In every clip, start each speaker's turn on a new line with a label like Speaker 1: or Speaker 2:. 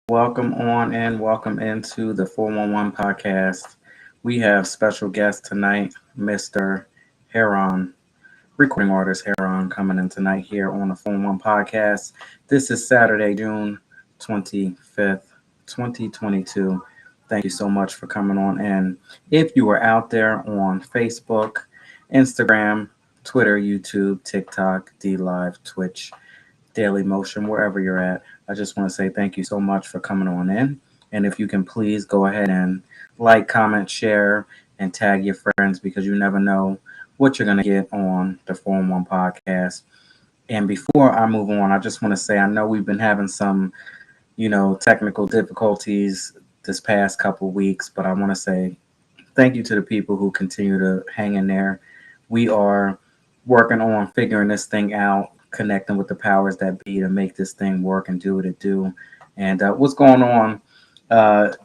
Speaker 1: Welcome on and welcome into the 411 podcast. We have special guest tonight, Mr. Heron, recording artist Heron, coming in tonight here on the 411 podcast. This is Saturday, June 25th, 2022. Thank you so much for coming on in. If you are out there on Facebook, Instagram, Twitter, YouTube, TikTok, D Live, Twitch, Daily Motion, wherever you're at. I just want to say thank you so much for coming on in. And if you can please go ahead and like, comment, share, and tag your friends because you never know what you're going to get on the 411 podcast. And before I move on, I just want to say I know we've been having some, technical difficulties this past couple weeks, but I want to say thank you to the people who continue to hang in there. We are working on figuring this thing out, connecting with the powers that be to make this thing work and do what it do. And what's going on,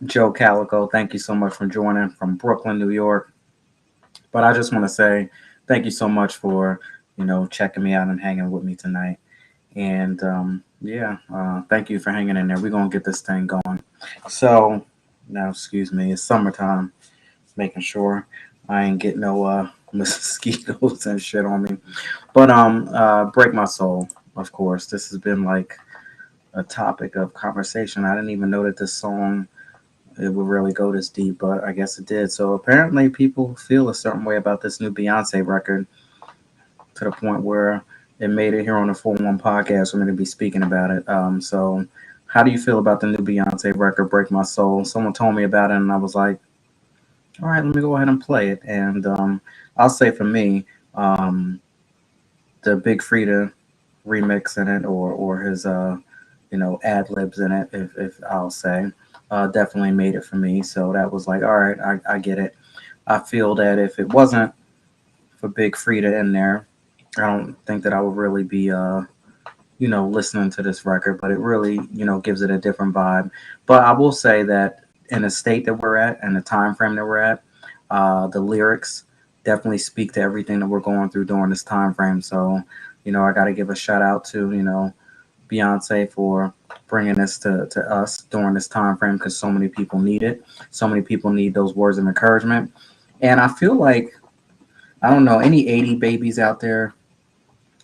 Speaker 1: Joe Calico? Thank you so much for joining from Brooklyn, New York. But I just want to say thank you so much for checking me out and hanging with me tonight. And thank you for hanging in there. We're gonna get this thing going. So now, excuse me, it's summertime. Making sure I ain't get no mosquitoes and shit on me. But break my soul, of course. This has been like a topic of conversation. I didn't even know that this song it would really go this deep, but I guess it did. So apparently people feel a certain way about this new Beyonce record to the point where it made it here on the 411 podcast for me to be speaking about it. So how do you feel about the new Beyonce record, Break My Soul? Someone told me about it and I was like, all right, let me go ahead and play it. And I'll say for me, the Big Frida remix in it, or his ad libs in it, if I'll say, definitely made it for me. So that was like, all right, I get it. I feel that if it wasn't for Big Frida in there, I don't think that I would really be listening to this record, but it really, gives it a different vibe. But I will say that in the state that we're at and the time frame that we're at, the lyrics definitely speak to everything that we're going through during this time frame. So, I got to give a shout out to, Beyonce for bringing this to us during this time frame because so many people need it. So many people need those words of encouragement. And I feel like, I don't know, any 80 babies out there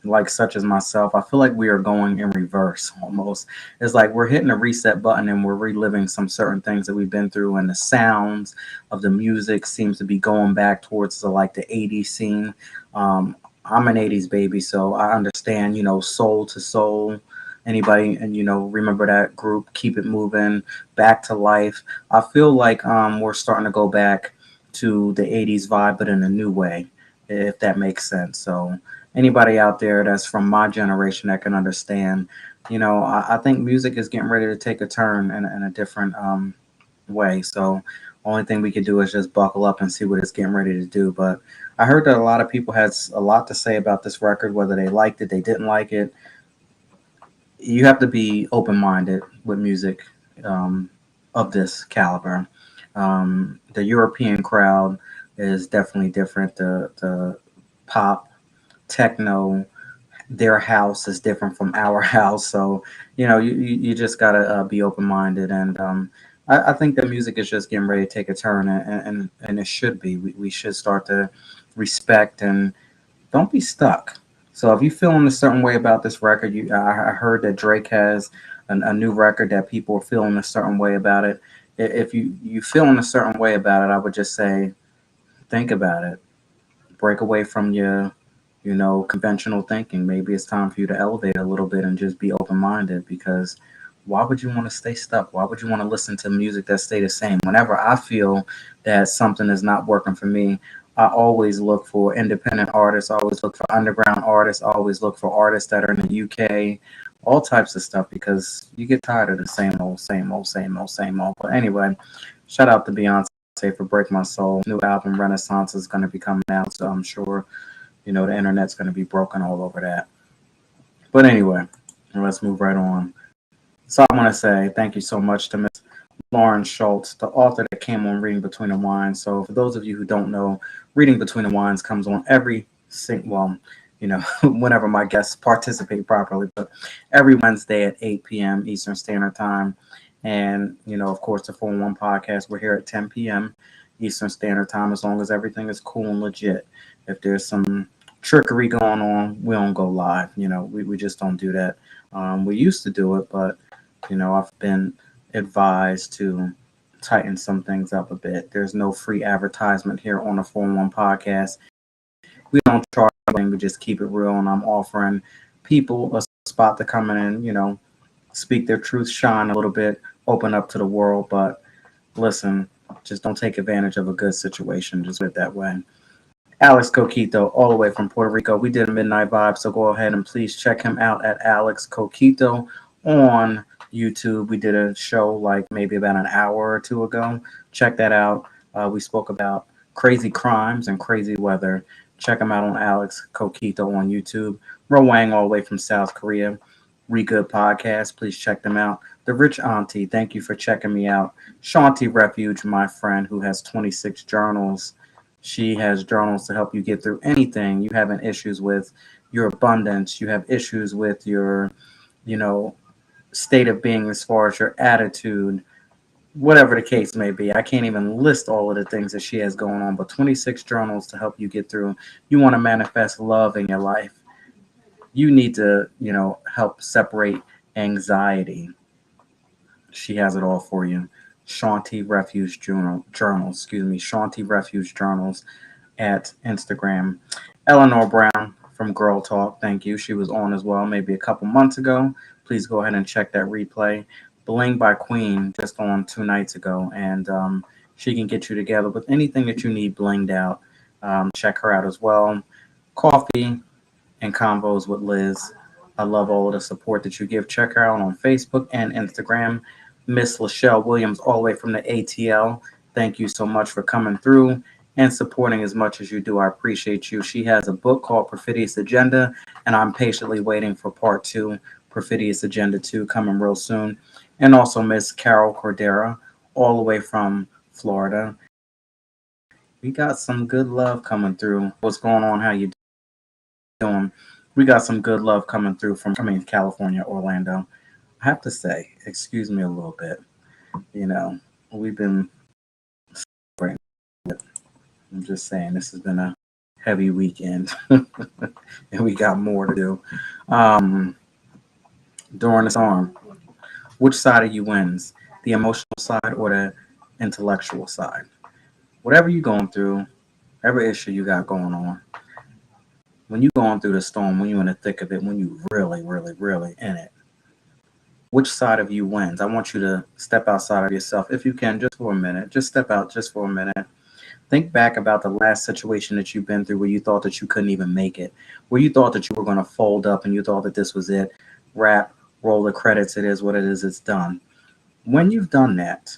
Speaker 1: like such as myself, I feel like we are going in reverse almost. It's like we're hitting a reset button and we're reliving some certain things that we've been through, and the sounds of the music seems to be going back towards the 80s scene. I'm an 80s baby, so I understand, soul to soul. Anybody and remember that group, Keep It Moving, Back to Life. I feel like we're starting to go back to the 80s vibe, but in a new way, if that makes sense. So anybody out there that's from my generation that can understand, I think music is getting ready to take a turn in a different way. So only thing we could do is just buckle up and see what it's getting ready to do. But I heard that a lot of people had a lot to say about this record, whether they liked it, they didn't like it. You have to be open minded with music of this caliber. The European crowd is definitely different. The pop, techno, their house is different from our house. So, you just got to be open minded. And I think that music is just getting ready to take a turn, and it should be. We should start to respect and don't be stuck. So if you feeling a certain way about this record, I heard that Drake has a new record that people are feeling a certain way about it. If you feeling a certain way about it, I would just say think about it. Break away from your conventional thinking. Maybe it's time for you to elevate a little bit and just be open minded because why would you want to stay stuck? Why would you want to listen to music that stay the same? Whenever I feel that something is not working for me, I always look for independent artists. I always look for underground artists. I always look for artists that are in the UK, all types of stuff because you get tired of the same old, same old, same old, same old. But anyway, shout out to Beyonce for Break My Soul. New album Renaissance is going to be coming out, so I'm sure the internet's going to be broken all over that. But anyway, let's move right on. So I want to say thank you so much to Miss Lauren Schultz, the author that came on Reading Between the Wines. So for those of you who don't know, Reading Between the Wines comes on whenever my guests participate properly, but every Wednesday at 8 p.m. Eastern Standard Time. And, of course, the 411 podcast, we're here at 10 p.m. Eastern Standard Time, as long as everything is cool and legit. If there's some trickery going on, we don't go live. We just don't do that. We used to do it, but, I've been advised to tighten some things up a bit. There's no free advertisement here on the 411 podcast. We don't charge anything, we just keep it real, and I'm offering people a spot to come in and, speak their truth, shine a little bit, open up to the world. But listen, just don't take advantage of a good situation. Just put it that way. Alex Coquito, all the way from Puerto Rico. We did a midnight vibe, so go ahead and please check him out at Alex Coquito on YouTube. We did a show like maybe about an hour or two ago. Check that out. We spoke about crazy crimes and crazy weather. Check him out on Alex Coquito on YouTube. Wang all the way from South Korea. Good Podcast. Please check them out. The Rich Auntie, thank you for checking me out. Shanti Refuge, my friend, who has 26 journals. She has journals to help you get through anything you having issues with your abundance. You have issues with your, you know, state of being as far as your attitude, whatever the case may be. I can't even list all of the things that she has going on, but 26 journals to help you get through. You want to manifest love in your life. You need to, help separate anxiety. She has it all for you. Shanti Refuge Journals, Shanti Refuge Journals at Instagram. Eleanor Brown from Girl Talk, thank you. She was on as well maybe a couple months ago. Please go ahead and check that replay. Bling by Queen just on 2 nights ago, and she can get you together with anything that you need blinged out. Check her out as well. Coffee and Convos with Liz. I love all of the support that you give. Check her out on Facebook and Instagram. Miss Lachelle Williams, all the way from the ATL. Thank you so much for coming through and supporting as much as you do. I appreciate you. She has a book called Perfidious Agenda, and I'm patiently waiting for part 2, Perfidious Agenda 2, coming real soon. And also Miss Carol Cordera, all the way from Florida. We got some good love coming through. What's going on? How you doing? We got some good love coming through from California, Orlando. I have to say, excuse me a little bit. We've been celebrating. I'm just saying, this has been a heavy weekend, and we got more to do. During the storm, which side of you wins? The emotional side or the intellectual side? Whatever you're going through, every issue you got going on, when you're going through the storm, when you're in the thick of it, when you really, really, really in it, which side of you wins? I want you to step outside of yourself if you can, just for a minute. Just step out just for a minute. Think back about the last situation that you've been through where you thought that you couldn't even make it, where you thought that you were going to fold up and you thought that this was it. Wrap, roll the credits. It is what it is. It's done. When you've done that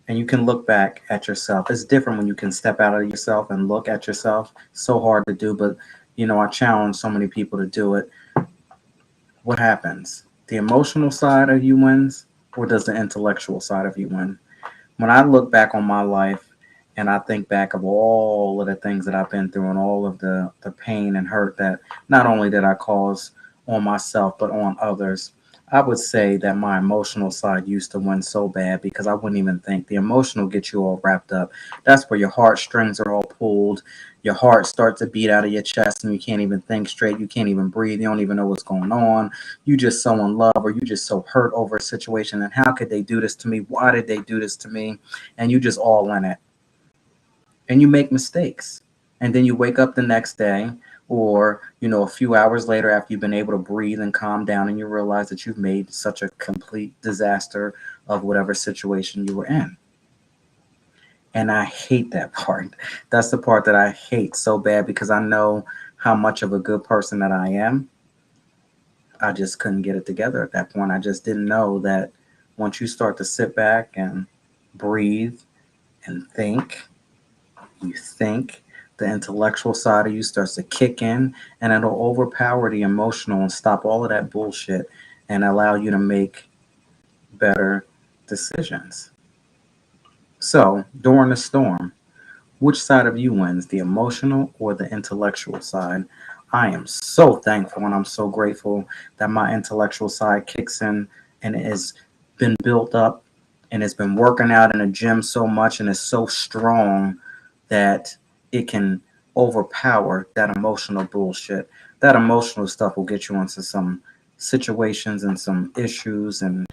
Speaker 1: and you can look back at yourself, it's different when you can step out of yourself and look at yourself. So hard to do, but I challenge so many people to do it. What happens? The emotional side of you wins, or does the intellectual side of you win? When I look back on my life and I think back of all of the things that I've been through and all of the pain and hurt that not only did I cause on myself, but on others, I would say that my emotional side used to win so bad because I wouldn't even think. The emotional gets you all wrapped up. That's where your heartstrings are all pulled. Your heart starts to beat out of your chest and you can't even think straight. You can't even breathe. You don't even know what's going on. You just so in love or you just so hurt over a situation. And how could they do this to me? Why did they do this to me? And you just all in it. And you make mistakes. And then you wake up the next day or a few hours later after you've been able to breathe and calm down and you realize that you've made such a complete disaster of whatever situation you were in. And I hate that part. That's the part that I hate so bad because I know how much of a good person that I am. I just couldn't get it together at that point. I just didn't know that once you start to sit back and breathe and think, you think, the intellectual side of you starts to kick in and it'll overpower the emotional and stop all of that bullshit and allow you to make better decisions. So, during the storm, which side of you wins, the emotional or the intellectual side? I am so thankful and I'm so grateful that my intellectual side kicks in and it has been built up and it's been working out in the gym so much and it's so strong that it can overpower that emotional bullshit. That emotional stuff will get you into some situations and some issues and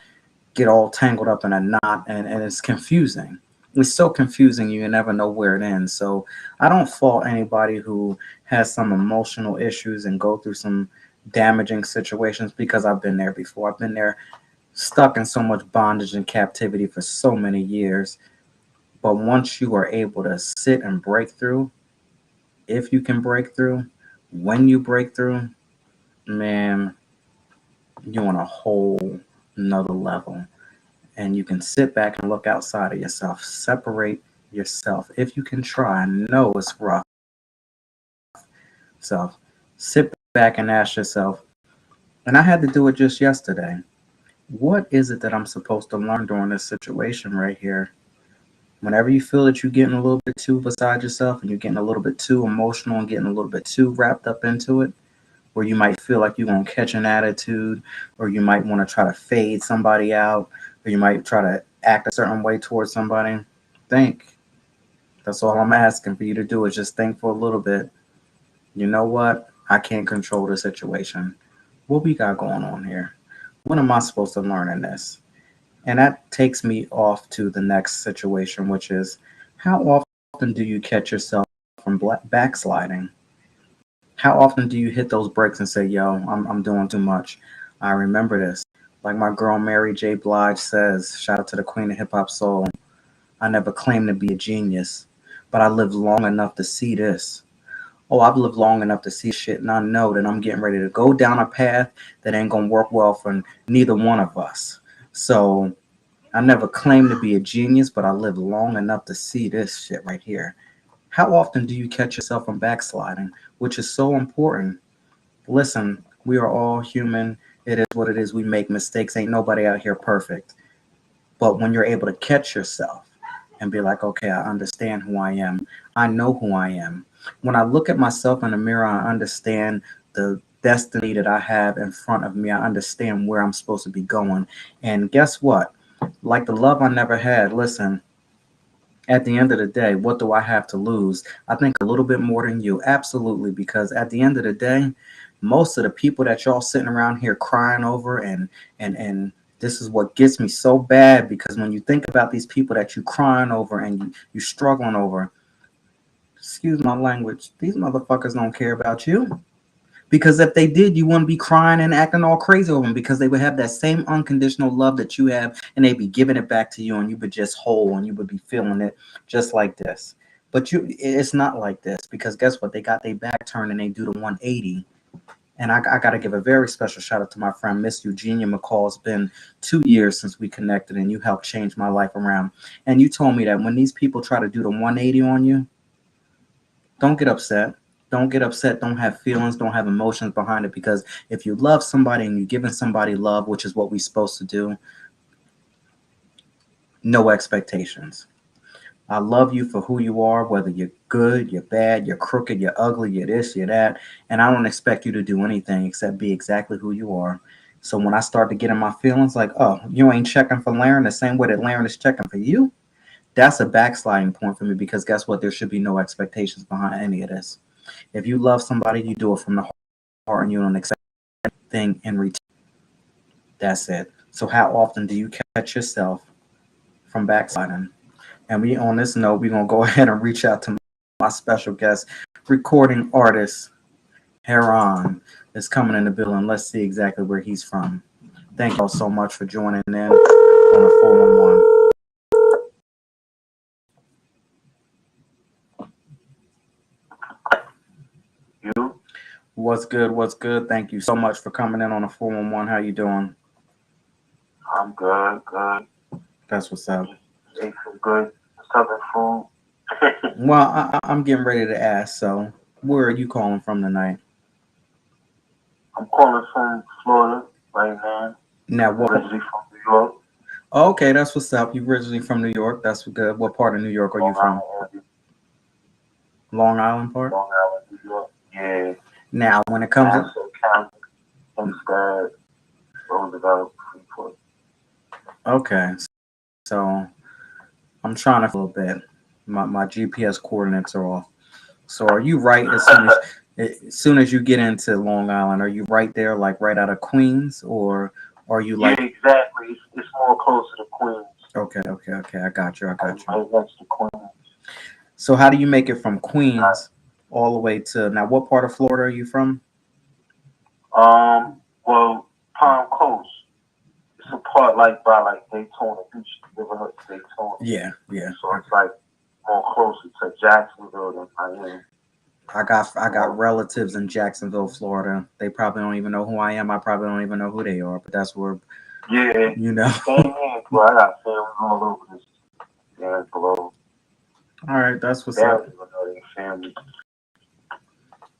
Speaker 1: get all tangled up in a knot, and it's confusing. It's so confusing you never know where it ends. So I don't fault anybody who has some emotional issues and go through some damaging situations because I've been there before. I've been there stuck in so much bondage and captivity for so many years. But once you are able to sit and break through, if you can break through, when you break through, man, you're on a whole another level. And you can sit back and look outside of yourself, separate yourself. If you can try, I know it's rough. So sit back and ask yourself, and I had to do it just yesterday. What is it that I'm supposed to learn during this situation right here? Whenever you feel that you're getting a little bit too beside yourself and you're getting a little bit too emotional and getting a little bit too wrapped up into it, where you might feel like you're going to catch an attitude, or you might want to try to fade somebody out, or you might try to act a certain way towards somebody, think. That's all I'm asking for you to do is just think for a little bit. You know what? I can't control the situation. What we got going on here? What am I supposed to learn in this? And that takes me off to the next situation, which is how often do you catch yourself from backsliding? How often do you hit those breaks and say, yo, I'm doing too much? I remember this. Like my girl Mary J. Blige says, shout out to the queen of hip hop soul, I never claimed to be a genius, but I lived long enough to see this. Oh, I've lived long enough to see shit, and I know that I'm getting ready to go down a path that ain't gonna work well for neither one of us. So I never claimed to be a genius, but I lived long enough to see this shit right here. How often do you catch yourself from backsliding, which is so important? Listen, we are all human. It is what it is. We make mistakes. Ain't nobody out here perfect. But when you're able to catch yourself and be like, okay, I understand who I am, I know who I am. When I look at myself in the mirror, I understand the destiny that I have in front of me. I understand where I'm supposed to be going. And guess what? Like the love I never had, listen, at the end of the day, what do I have to lose? I think a little bit more than you. Absolutely. Because at the end of the day, most of the people that y'all sitting around here crying over and this is what gets me so bad because when you think about these people that you crying over and you struggling over, excuse my language, these motherfuckers don't care about you. Because if they did, you wouldn't be crying and acting all crazy over them because they would have that same unconditional love that you have and they'd be giving it back to you and you would just whole and you would be feeling it just like this. But it's not like this because guess what? They got their back turned and they do the 180. And I got to give a very special shout out to my friend, Miss Eugenia McCall. It's been 2 years since we connected and you helped change my life around. And you told me that when these people try to do the 180 on you, don't get upset. Don't get upset. Don't have feelings. Don't have emotions behind it. Because if you love somebody and you're giving somebody love, which is what we're supposed to do, no expectations. I love you for who you are, whether you're good, you're bad, you're crooked, you're ugly, you're this, you're that. And I don't expect you to do anything except be exactly who you are. So when I start to get in my feelings like, oh, you ain't checking for Laren the same way that Laren is checking for you, that's a backsliding point for me because guess what? There should be no expectations behind any of this. If you love somebody, you do it from the heart and you don't expect anything in return. That's it. So how often do you catch yourself from backsliding? And we on this note, we're gonna go ahead and reach out to my special guest, recording artist Heron is coming in the building. Let's see exactly where he's from. Thank y'all so much for joining in on the 411.
Speaker 2: You?
Speaker 1: What's good? What's good? Thank you so much for coming in on the 411. How you doing?
Speaker 2: I'm good, good.
Speaker 1: That's what's up.
Speaker 2: Just ate some good southern food.
Speaker 1: Well, I'm getting ready to ask. So, where are you calling from tonight?
Speaker 2: I'm calling from Florida right now.
Speaker 1: Now,
Speaker 2: I'm
Speaker 1: what?
Speaker 2: originally from New York,
Speaker 1: Oh, okay, that's what's up. You originally from New York. That's good. What part of New York are you
Speaker 2: Long
Speaker 1: from?
Speaker 2: Island area,
Speaker 1: Long Island part.
Speaker 2: Long Island, New York. Yeah,
Speaker 1: Now, when it comes to
Speaker 2: Nassau County, Hempstead, Roosevelt, Freeport.
Speaker 1: okay, So I'm trying to a little bit. My GPS coordinates are off. So are you right as soon as you get into Long Island? Are you right there, like right out of Queens, or are you
Speaker 2: Yeah,
Speaker 1: like
Speaker 2: exactly. It's more closer to Queens.
Speaker 1: okay, okay, okay? I got you. I
Speaker 2: Like
Speaker 1: got you.
Speaker 2: right next to Queens.
Speaker 1: So how do you make it from
Speaker 2: Not,
Speaker 1: Queens all the way to now? What part of Florida are you from?
Speaker 2: well, Palm Coast. It's a part like by like Daytona Beach. You ever heard of Daytona?
Speaker 1: Yeah, yeah.
Speaker 2: So it's like more closer to Jacksonville than I am.
Speaker 1: I got
Speaker 2: So
Speaker 1: relatives in Jacksonville, Florida. They probably don't even know who I am. I probably don't even know who they are. But that's where
Speaker 2: yeah,
Speaker 1: you know.
Speaker 2: same here. Bro, I got family all over this damn globe.
Speaker 1: All right, that's what's up.
Speaker 2: Barely even know their family.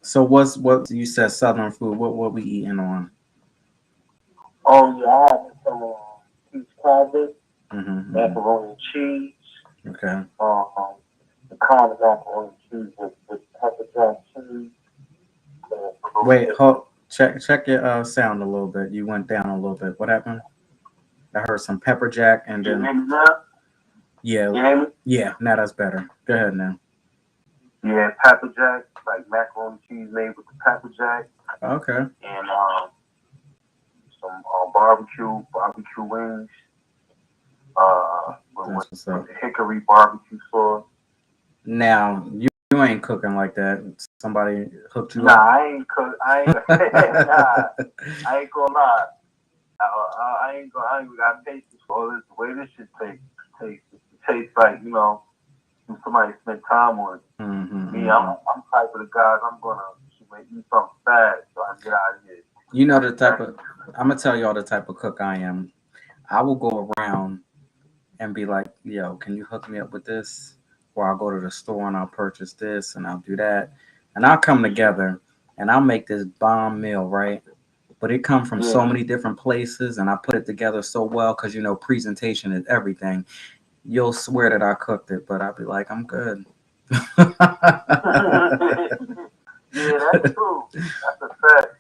Speaker 1: So what you said Southern food? What we eating on?
Speaker 2: Oh yeah, I had some peach cobbler,
Speaker 1: Mm-hmm.
Speaker 2: macaroni and cheese.
Speaker 1: Okay.
Speaker 2: Um, the common macaroni and cheese with pepper jack cheese and a little
Speaker 1: Wait,
Speaker 2: bit.
Speaker 1: hold. Check your sound a little bit. You went down a little bit. What happened? I heard some pepper jack, and
Speaker 2: You
Speaker 1: then
Speaker 2: hear me now?
Speaker 1: yeah,
Speaker 2: You hear me?
Speaker 1: yeah. Now that's better. Go ahead now.
Speaker 2: Yeah, pepper jack, like macaroni and cheese made with the pepper jack,
Speaker 1: Okay,
Speaker 2: and some barbecue wings,
Speaker 1: that's what's
Speaker 2: with
Speaker 1: up.
Speaker 2: the hickory barbecue sauce.
Speaker 1: Now you ain't cooking like that. Somebody hooked you
Speaker 2: Nah,
Speaker 1: up.
Speaker 2: I ain't cook. I ain't. Nah, I ain't gonna lie. I ain't got patience for all this. The way this shit tastes like somebody spent time on it. Me,
Speaker 1: Mm-hmm.
Speaker 2: I'm type of the guys. I'm gonna eat something fast so I can get out of here.
Speaker 1: You know the
Speaker 2: Like
Speaker 1: type
Speaker 2: that.
Speaker 1: of. I'm gonna tell y'all the type of cook I am. I will go around and be like, "Yo, can you hook me up with this?" Or I'll go to the store and I'll purchase this and I'll do that, and I'll come together and I'll make this bomb meal, right? But it come from so
Speaker 2: Yeah.
Speaker 1: many different places, and I put it together so well because presentation is everything. You'll swear that I cooked it, but I'll be like, I'm good.
Speaker 2: Yeah, that's true. That's a fact.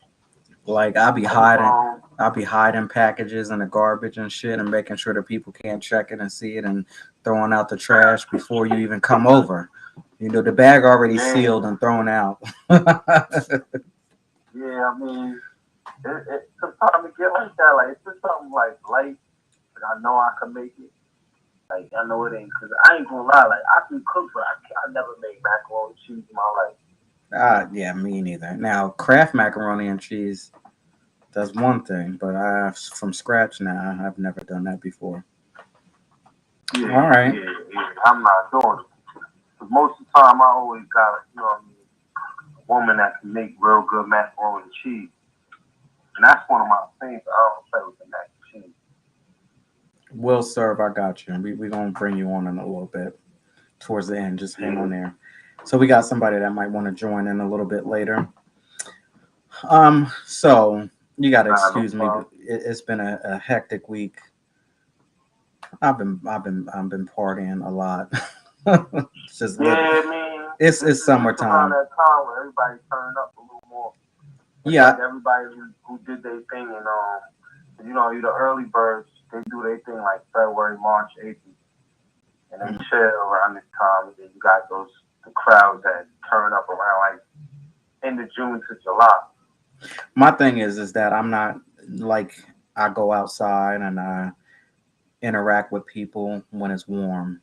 Speaker 1: Like I'll be
Speaker 2: I just
Speaker 1: hiding. I'll be hiding packages in the garbage and shit, and making sure that people can't check it and see it, and throwing out the trash before you even come over. The bag already
Speaker 2: yeah,
Speaker 1: sealed and thrown out.
Speaker 2: yeah. I mean, sometimes it get like that. Like it's just something like light. Like I know I can make it. Like I know it ain't because I ain't gonna lie. Like I can cook, but I never made macaroni and cheese in my life.
Speaker 1: Yeah, me neither. Now, Kraft macaroni and cheese, that's one thing, but from scratch now, I've never done that before.
Speaker 2: Yeah,
Speaker 1: All right.
Speaker 2: yeah, yeah. I'm not doing it. 'Cause most of the time, I always got what I mean, a woman that can make real good macaroni and cheese, and that's one of my things. I don't play with the mac and cheese.
Speaker 1: Will serve, I got you. And we're going to bring you on in a little bit towards the end. Just hang
Speaker 2: Yeah,
Speaker 1: on there. So we got somebody that might want to join in a little bit later. So you got to
Speaker 2: nah, no
Speaker 1: excuse me.
Speaker 2: problem.
Speaker 1: It's been a hectic week. I've been partying a lot. It's just living.
Speaker 2: Yeah, man.
Speaker 1: It's
Speaker 2: This around
Speaker 1: summertime.
Speaker 2: that time where everybody turned up a little more. It's like
Speaker 1: Yeah.
Speaker 2: everybody who did their thing, and you the early birds. They do their thing like February, March, April, and they
Speaker 1: Mm.
Speaker 2: chill around this time. And then you got the crowds that turn up around like end of June to July.
Speaker 1: My thing is that I'm not like I go outside and I interact with people when it's warm.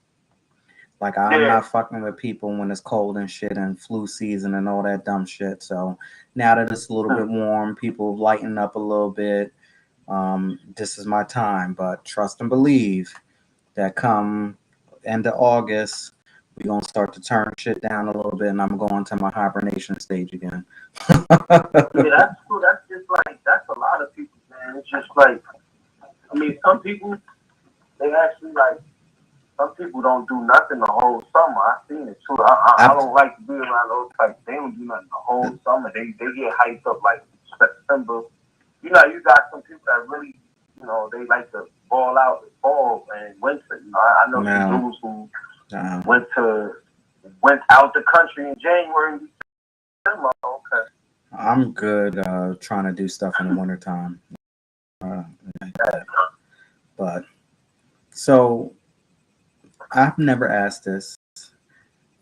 Speaker 1: Like I'm
Speaker 2: Yeah.
Speaker 1: not fucking with people when it's cold and shit and flu season and all that dumb shit. So now that it's a little bit warm, people lighten up a little bit. This is my time, but trust and believe that come end of August, we gonna start to turn shit down a little bit, and I'm going to my hibernation stage again.
Speaker 2: Yeah, that's cool. That's just like that's a lot of people, man. It's just like I mean, some people they actually like some people don't do nothing the whole summer. I seen it too. I
Speaker 1: I,
Speaker 2: don't like to be around those types. They don't do nothing the whole summer. They get hyped up like September. You got some people that really they like to ball out in fall and winter. I know some
Speaker 1: no,
Speaker 2: dudes who
Speaker 1: no,
Speaker 2: went to went out the country in January and December. Okay.
Speaker 1: I'm good trying to do stuff in the wintertime. Uh, like that. But so I've never asked this.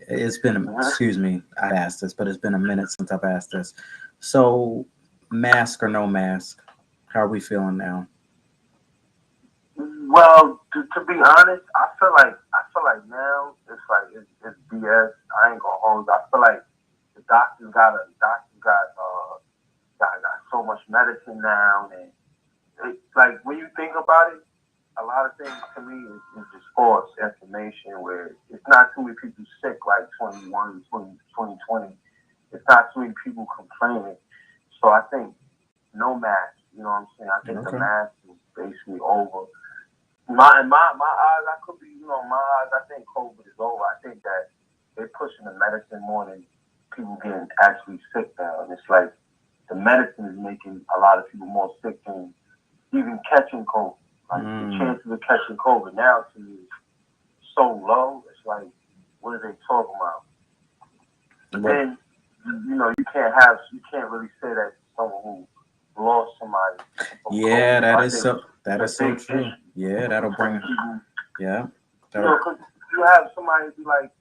Speaker 1: It's been,
Speaker 2: Mhm.
Speaker 1: excuse me, I've asked this, but it's been a minute since I've asked this. So, mask or no mask, how are we feeling now?
Speaker 2: Well, to be honest, I feel like now it's BS. I ain't gonna hold. I feel like the doctors got so much medicine now, and it's like when you think about it, a lot of things to me is just false information. Where it's not too many people sick like 2020. It's not too many people complaining. So I think no mask. You know what I'm saying? I think the
Speaker 1: Okay.
Speaker 2: mask is basically over. My eyes, I could be, my eyes. I think COVID is over. I think that they're pushing the medicine more than people getting actually sick now, and it's like the medicine is making a lot of people more sick than even catching COVID. Like the
Speaker 1: Mm,
Speaker 2: chances of catching COVID now to me is so low. It's like, what are they talking about? But
Speaker 1: but
Speaker 2: then, you can't really say that to someone who lost somebody from
Speaker 1: yeah,
Speaker 2: COVID. So
Speaker 1: that
Speaker 2: I
Speaker 1: is
Speaker 2: think
Speaker 1: so
Speaker 2: it's
Speaker 1: that
Speaker 2: a
Speaker 1: is so
Speaker 2: big
Speaker 1: true.
Speaker 2: issue
Speaker 1: Yeah, that'll
Speaker 2: between
Speaker 1: bring.
Speaker 2: people.
Speaker 1: Yeah, that'll.
Speaker 2: Because you have somebody be like,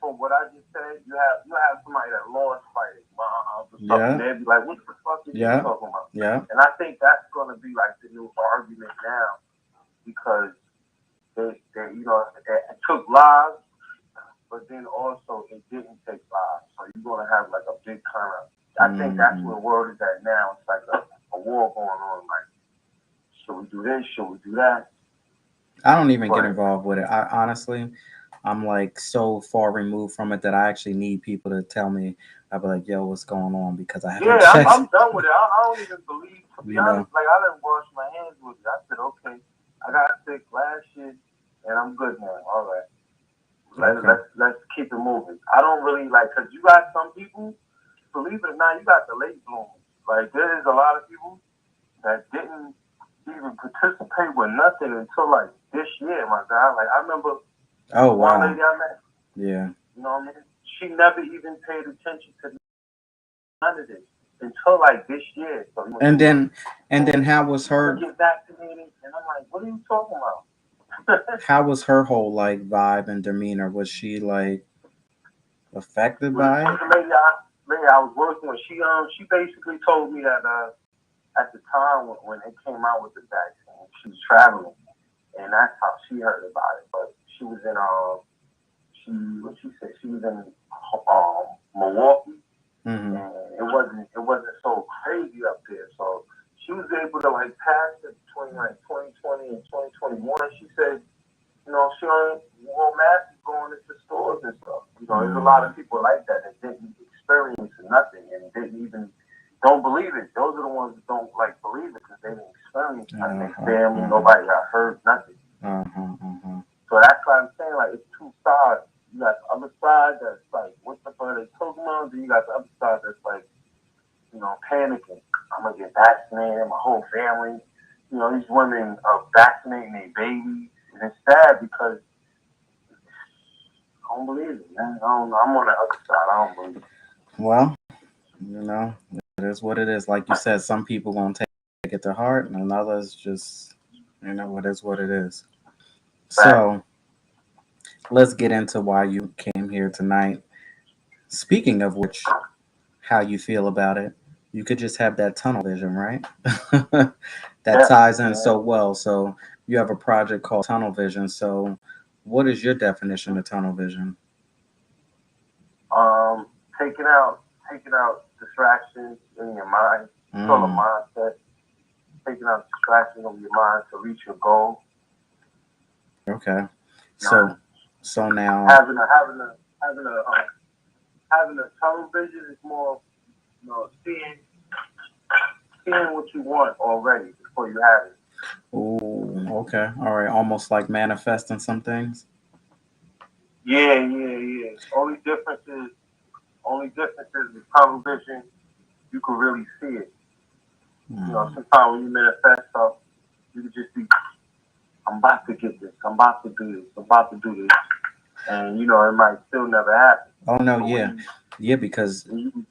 Speaker 2: from what I just said, you have somebody that lost fighting or something.
Speaker 1: Yeah,
Speaker 2: They'd be like, what the fuck is you
Speaker 1: yeah,
Speaker 2: talking about?
Speaker 1: yeah.
Speaker 2: And I think that's gonna be like the new argument now because it took lives, but then also it didn't take lives. So you're gonna have like a big turnout. I think that's
Speaker 1: Hmm.
Speaker 2: where the world is at now. It's like a war going on. Like, should we do this? Should we do that?
Speaker 1: I don't even get
Speaker 2: But
Speaker 1: involved with it. I honestly, I'm like so far removed from it that I actually need people to tell me. I'll be like, "Yo, what's going on?" Because I haven't
Speaker 2: yeah,
Speaker 1: checked.
Speaker 2: I'm done with it. I don't even believe, to be
Speaker 1: You know.
Speaker 2: honest, like I didn't wash my hands with it. I said, okay, I got sick last year and I'm good now. All right.
Speaker 1: Okay.
Speaker 2: Let's keep it moving. I don't really like, cause you got some people, believe it or not, you got the late bloomers. Like there is a lot of people that didn't even participate with nothing until like this year, my God. Like I remember
Speaker 1: Oh
Speaker 2: the one
Speaker 1: wow.
Speaker 2: lady I met,
Speaker 1: Yeah.
Speaker 2: you know what I mean? She never even paid attention to none of this until like this year. So when
Speaker 1: And
Speaker 2: she was,
Speaker 1: then, and
Speaker 2: oh,
Speaker 1: then how was
Speaker 2: you want
Speaker 1: her?
Speaker 2: to get vaccinated? And I'm like, what are you talking about?
Speaker 1: How was her whole like vibe and demeanor? Was she like affected
Speaker 2: Well,
Speaker 1: by it?
Speaker 2: the lady I was working with, she basically told me that at the time when it came out with the vaccine, she was traveling, and that's how she heard about it. But she was in she what she said she was in Milwaukee,
Speaker 1: Mm-hmm.
Speaker 2: and it wasn't so crazy up there. So she was able to like pass it between like 2020 and 2021. She said, she only wore masks going into stores and stuff. There's a lot
Speaker 1: Mm.
Speaker 2: of people like that didn't experience nothing and didn't even don't believe it. Those are the ones that don't like believe it because they didn't experience nothing. Their
Speaker 1: Uh-huh.
Speaker 2: family,
Speaker 1: Uh-huh.
Speaker 2: nobody got hurt, nothing.
Speaker 1: Uh-huh. Uh-huh.
Speaker 2: So that's why I'm saying like it's two sides. You got the other side that's like, what the fuck are they talking about? Then you got the other side that's like, panicking. I'm gonna get vaccinated, my whole family. These women are vaccinating their babies, and it's sad because I don't believe it, man. I don't know. I'm on the other side. I don't believe it.
Speaker 1: Well, it is what it is. Like you said, some people gonna take it to heart, and others just, what is what it is.
Speaker 2: Fact.
Speaker 1: So let's get into why you came here tonight. Speaking of which, how you feel about it. You could just have that tunnel vision, right? That
Speaker 2: Yeah.
Speaker 1: ties in
Speaker 2: Yeah.
Speaker 1: so well. So you have a project called Tunnel Vision. So what is your definition of tunnel vision?
Speaker 2: Um, taking out distractions in your mind. It's called a
Speaker 1: Mm,
Speaker 2: mindset. Taking out distractions of your mind to reach your goal.
Speaker 1: okay.
Speaker 2: You know,
Speaker 1: So so now,
Speaker 2: having a tunnel vision is more, seeing what you want already before you have it.
Speaker 1: ooh, okay, all right, almost like manifesting some things.
Speaker 2: Yeah, yeah, yeah. Only difference is with tunnel vision. You can really see it.
Speaker 1: Mm,
Speaker 2: Sometimes when you manifest stuff, you can just be, I'm about to get this. I'm about to do this. I'm about to do this, and it might still never happen.
Speaker 1: oh no,
Speaker 2: But
Speaker 1: yeah, yeah, because
Speaker 2: when you,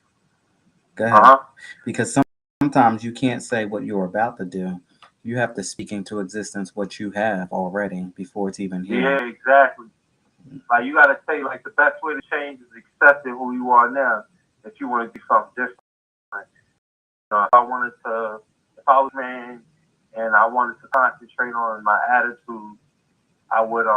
Speaker 1: go ahead.
Speaker 2: uh huh,
Speaker 1: Because sometimes you can't say what you're about to do. You have to speak into existence what you have already before it's even here.
Speaker 2: Yeah, exactly. Like you gotta say, like the best way to change is accepting who you are now. If you want to do something different, if I wanted to, if I was a man and I wanted to concentrate on my attitude, I would,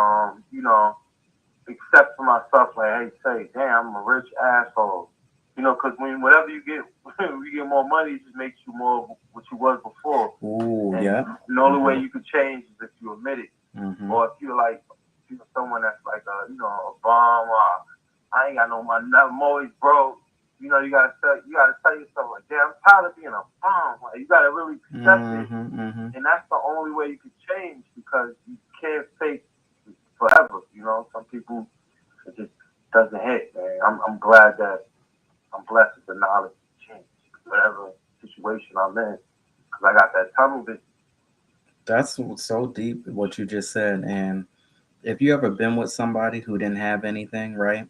Speaker 2: accept for myself, like, hey, say, damn, I'm a rich asshole. Because whenever you get, when you get more money, it just makes you more of what you was before.
Speaker 1: Ooh,
Speaker 2: And
Speaker 1: yeah.
Speaker 2: the only way
Speaker 1: Mhm.
Speaker 2: you could change is if you admit it.
Speaker 1: Mhm.
Speaker 2: Or if you're like, someone that's like a bum, or I ain't got no money, I'm always broke. You gotta tell yourself like, damn, I'm tired of being a bum. Like, you gotta really accept it,
Speaker 1: Mhm. Mhm.
Speaker 2: and that's the only way you can change because you can't fake forever. Some people it just doesn't hit, man. I'm glad that I'm blessed with the knowledge to change whatever situation I'm in because I got that tunnel vision.
Speaker 1: That's so deep what you just said. And if you ever been with somebody who didn't have anything, right?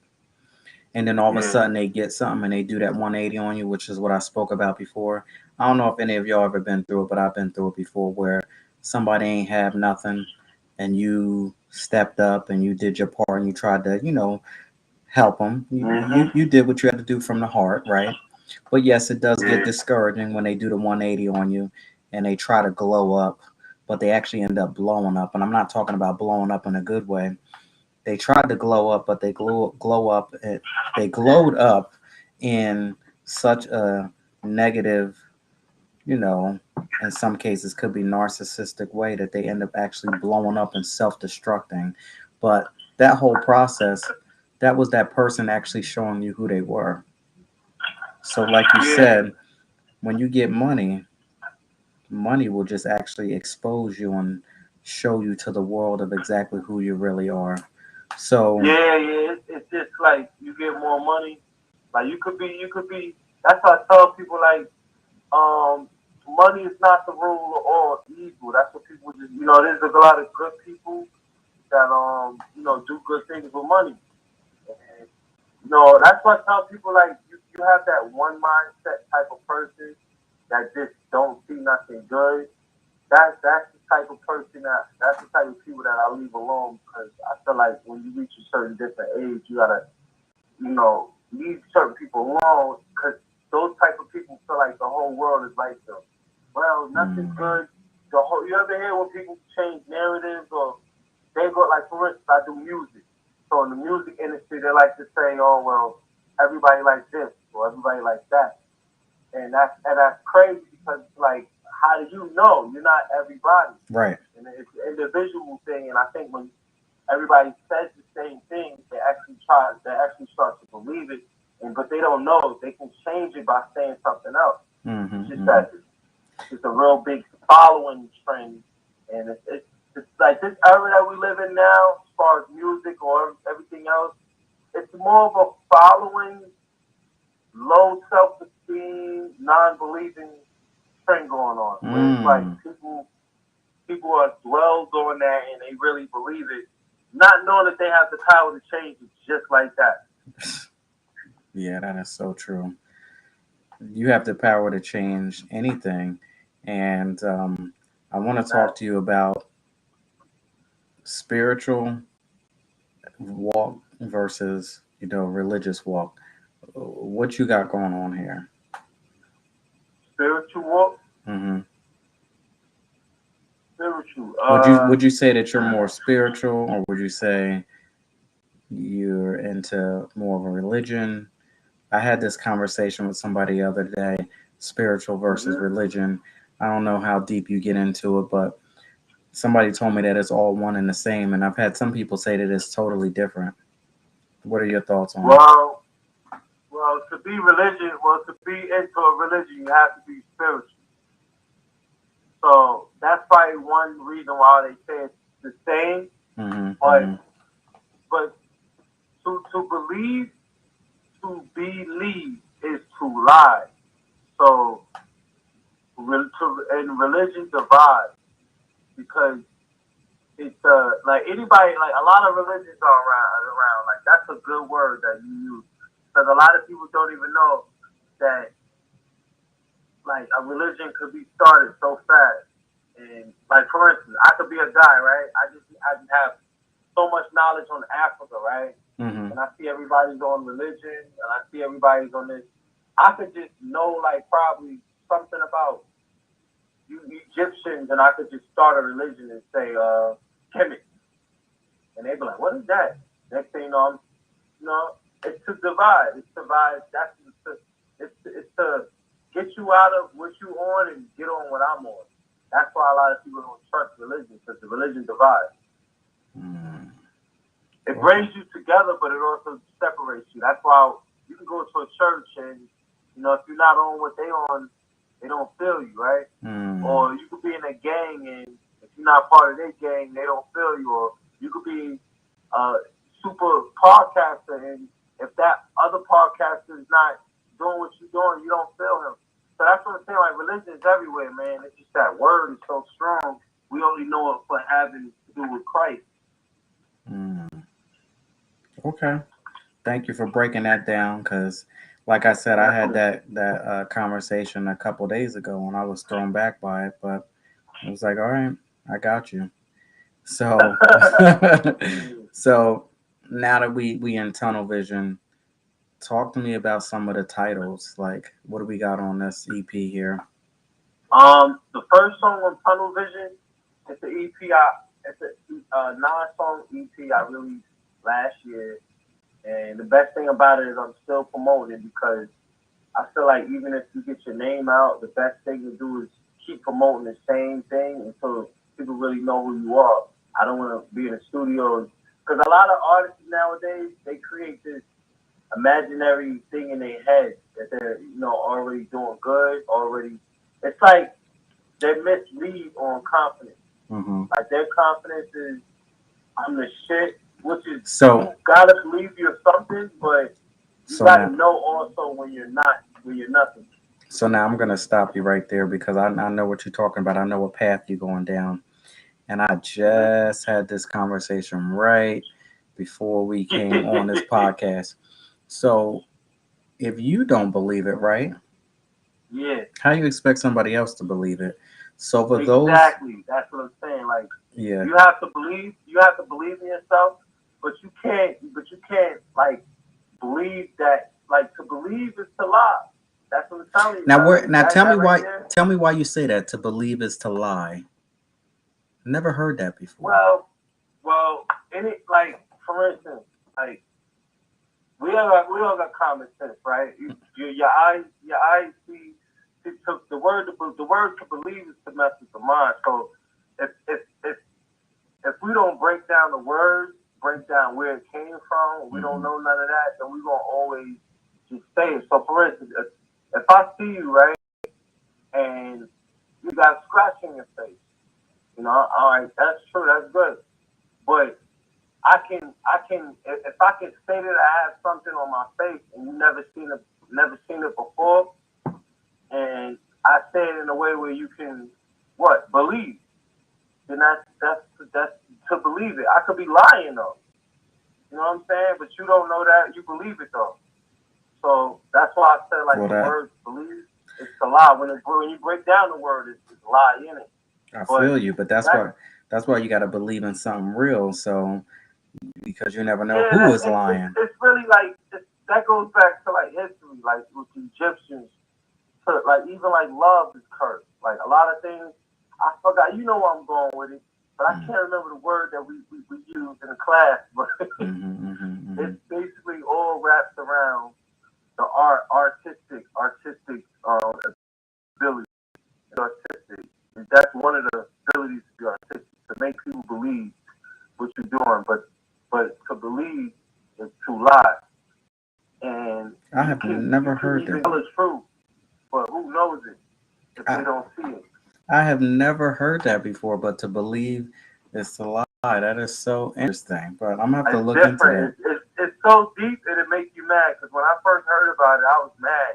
Speaker 1: And then all of a
Speaker 2: Yeah,
Speaker 1: sudden they get something and they do that 180 on you, which is what I spoke about before. I don't know if any of y'all ever been through it, but I've been through it before where somebody ain't have nothing and you stepped up and you did your part and you tried to, help them. You
Speaker 2: mhm,
Speaker 1: did what you had to do from the heart, right? But yes, it does get
Speaker 2: yeah,
Speaker 1: discouraging when they do the 180 on you and they try to glow up, but they actually end up blowing up. And I'm not talking about blowing up in a good way. They tried to glow up, but they glow up. They glowed up in such a negative, you know, in some cases could be narcissistic way that they end up actually blowing up and self-destructing. But that whole process, that was that person actually showing you who they were. So, like you
Speaker 2: yeah,
Speaker 1: said, when you get money, money will just actually expose you and show you to the world of exactly who you really are. So,
Speaker 2: yeah. It's just like you get more money. Like you could be. That's why I tell people like, um, money is not the rule of all evil. That's what people just, there's a lot of good people that do good things with money. And, that's why I tell people like you have that one mindset type of person that just don't see nothing good. That's the type of person that's the type of people that I leave alone because I feel like when you reach a certain different age, you gotta leave certain people alone because those type of people feel like the whole world is like them. Well, nothing's
Speaker 1: mm,
Speaker 2: good. You ever hear when people change narratives or they go like, for instance, I do music. So in the music industry, they like to say, "Oh well, everybody like this or everybody like that," and that's crazy because like, how do you know you're not everybody?
Speaker 1: right.
Speaker 2: And it's an individual thing. And I think when everybody says the same thing, they actually start to believe it, and but they don't know they can change it by saying something else.
Speaker 1: Mm-hmm,
Speaker 2: It's just
Speaker 1: mm-hmm.
Speaker 2: that it's a real big following trend, and it's like this era that we live in now, as far as music or everything else. It's more of a following, low self esteem, non believing trend going on, where it's like
Speaker 1: Mm.
Speaker 2: people are dwelled on that and they really believe it, not knowing that they have the power to change it just like that.
Speaker 1: Yeah, that is so true. You have the power to change anything. And I want to talk
Speaker 2: That
Speaker 1: to you about spiritual walk versus, religious walk. What you got going on here?
Speaker 2: spiritual,
Speaker 1: Hmm.
Speaker 2: spiritual.
Speaker 1: Would you say that you're more spiritual, or would you say you're into more of a religion? I had this conversation with somebody the other day, spiritual versus
Speaker 2: Mhm.
Speaker 1: religion. I don't know how deep you get into it, but somebody told me that it's all one and the same, and I've had some people say that it's totally different. What are your thoughts on it?
Speaker 2: Well, to be into a religion, you have to be spiritual. So that's probably one reason why they say it's the same.
Speaker 1: Hmm. Hmm.
Speaker 2: But to believe, to believe is to lie. So and religion divides because it's like anybody, like a lot of religions are around. Like that's a good word that you use because a lot of people don't even know that like a religion could be started so fast And like for instance, I could be a guy, right? I just have so much knowledge on Africa, right?
Speaker 1: Mm-hmm.
Speaker 2: And I see everybody's on religion, and I see everybody's on this. I could just know like probably something about you Egyptians, and I could just start a religion and say Kemet, and they'd be like, "What is that?" Next thing you know, it's to divide. It's to divide. It's to get you out of what you on and get on what I'm on. That's why a lot of people don't trust religion because the religion divides.
Speaker 1: Mm.
Speaker 2: It
Speaker 1: Okay.
Speaker 2: brings you together, but it also separates you. That's why you can go to a church and if you're not on what they on, they don't feel you, right?
Speaker 1: Mm.
Speaker 2: Or you could be in a gang and if you're not part of their gang, they don't feel you. Or you could be a super podcaster and if that other podcaster is not doing what you're doing, you don't feel him. So that's what I'm saying. Like religion is everywhere, man. It's just that word is so strong. We only know it for having to do with Christ.
Speaker 1: Mm. Okay. Thank you for breaking that down. Because, like I said, I had
Speaker 2: Definitely.
Speaker 1: that conversation a couple days ago, and I was thrown back by it. But it was like, all right, I got you. So, so now that we in tunnel vision, talk to me about some of the titles. Like, what do we got on this EP here?
Speaker 2: The first song on Tunnel Vision, it's an EP. It's a nine-song EP I released last year, and the best thing about it is I'm still promoting it because I feel like even if you get your name out, the best thing to do is keep promoting the same thing until people really know who you are. I don't want to be in the studio because a lot of artists nowadays they create this imaginary thing in their head that they're already doing good already. It's like they mislead on confidence.
Speaker 1: Hmm.
Speaker 2: Like their confidence is I'm the shit, which is
Speaker 1: So,
Speaker 2: you gotta believe you're something, but you
Speaker 1: so
Speaker 2: gotta
Speaker 1: now,
Speaker 2: know also when you're not, when you're nothing.
Speaker 1: I'm gonna stop you right there because I know what you're talking about. I know what path you're going down, and I
Speaker 2: Hmm.
Speaker 1: just had this conversation right before we came on this podcast. So, if you don't believe it, right?
Speaker 2: Yeah,
Speaker 1: How you expect somebody else to believe it? So for those,
Speaker 2: exactly. That's what I'm saying. Like
Speaker 1: yeah.
Speaker 2: you have to believe in yourself, but you can't like believe that. Like to believe is to lie. That's what I'm telling you.
Speaker 1: Now
Speaker 2: Like,
Speaker 1: where
Speaker 2: like
Speaker 1: now
Speaker 2: that
Speaker 1: tell me
Speaker 2: that right
Speaker 1: why
Speaker 2: there.
Speaker 1: tell me why you say that to believe is to lie. Never heard that before.
Speaker 2: Well, well, any like for instance, like we all got common sense, right? Your eyes see. The word to believe is to mess with the mind. So if we don't break down the words, break down where it came from, we don't
Speaker 1: Hmm.
Speaker 2: know none of that, then we gonna always just say it. So for instance, if I see you right and you got a scratch in your face, all right, that's true, that's good. But if I can say that I have something on my face and you never seen it before, and I say it in a way where you can what believe, then that's to believe it. I could be lying though, you know what I'm saying? But you don't know that you believe it though. So that's why I said like
Speaker 1: Well,
Speaker 2: the
Speaker 1: that
Speaker 2: word believe is to lie. When you break down the word, it's lie in it.
Speaker 1: I
Speaker 2: But
Speaker 1: feel you, but
Speaker 2: that's
Speaker 1: that's why you got to believe in something real. So because you never know
Speaker 2: yeah,
Speaker 1: who
Speaker 2: that
Speaker 1: is lying.
Speaker 2: it's really like that goes back to like history, like with the Egyptians. To, like even like love is cursed. Like a lot of things, I forgot. You know where I'm going with it, but I
Speaker 1: Mm-hmm.
Speaker 2: can't remember the word that we used in the class. But
Speaker 1: Mm-hmm.
Speaker 2: it's basically all wraps around the artistic ability. Artistic. And that's one of the abilities to be artistic to make people believe what you're doing, but to believe is to lie, and
Speaker 1: I
Speaker 2: you
Speaker 1: have
Speaker 2: can
Speaker 1: never
Speaker 2: you can
Speaker 1: heard
Speaker 2: even
Speaker 1: that.
Speaker 2: tell it's true, but who knows it if they
Speaker 1: I
Speaker 2: don't see it?
Speaker 1: I have never heard that before. But to believe is to lie. That is so interesting. But I'm gonna have to
Speaker 2: It's
Speaker 1: look into
Speaker 2: different.
Speaker 1: that.
Speaker 2: It's so deep and it makes you mad. Because when I first heard about it, I was mad,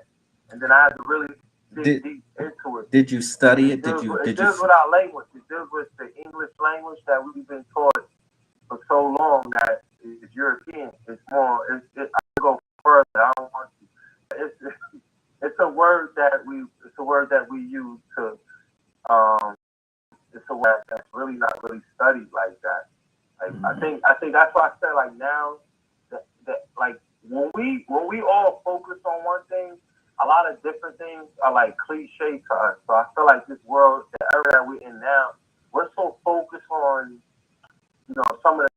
Speaker 2: and then I had to really dig
Speaker 1: Did
Speaker 2: deep into it.
Speaker 1: did you
Speaker 2: And
Speaker 1: study
Speaker 2: it
Speaker 1: it? Did
Speaker 2: deals
Speaker 1: you
Speaker 2: with it
Speaker 1: did you?
Speaker 2: deals with our language. It deals with the English language that we've been taught for so long that is European. It's more. I go further. I don't want to. It's a word that we use to um. It's it's a word that's really not really studied like that. Like
Speaker 1: Mm-hmm.
Speaker 2: I think that's why I said like now that like when we all focus on one thing, a lot of different things are like cliche to us. So I feel like this world, the era that we're in now, we're so focused on some of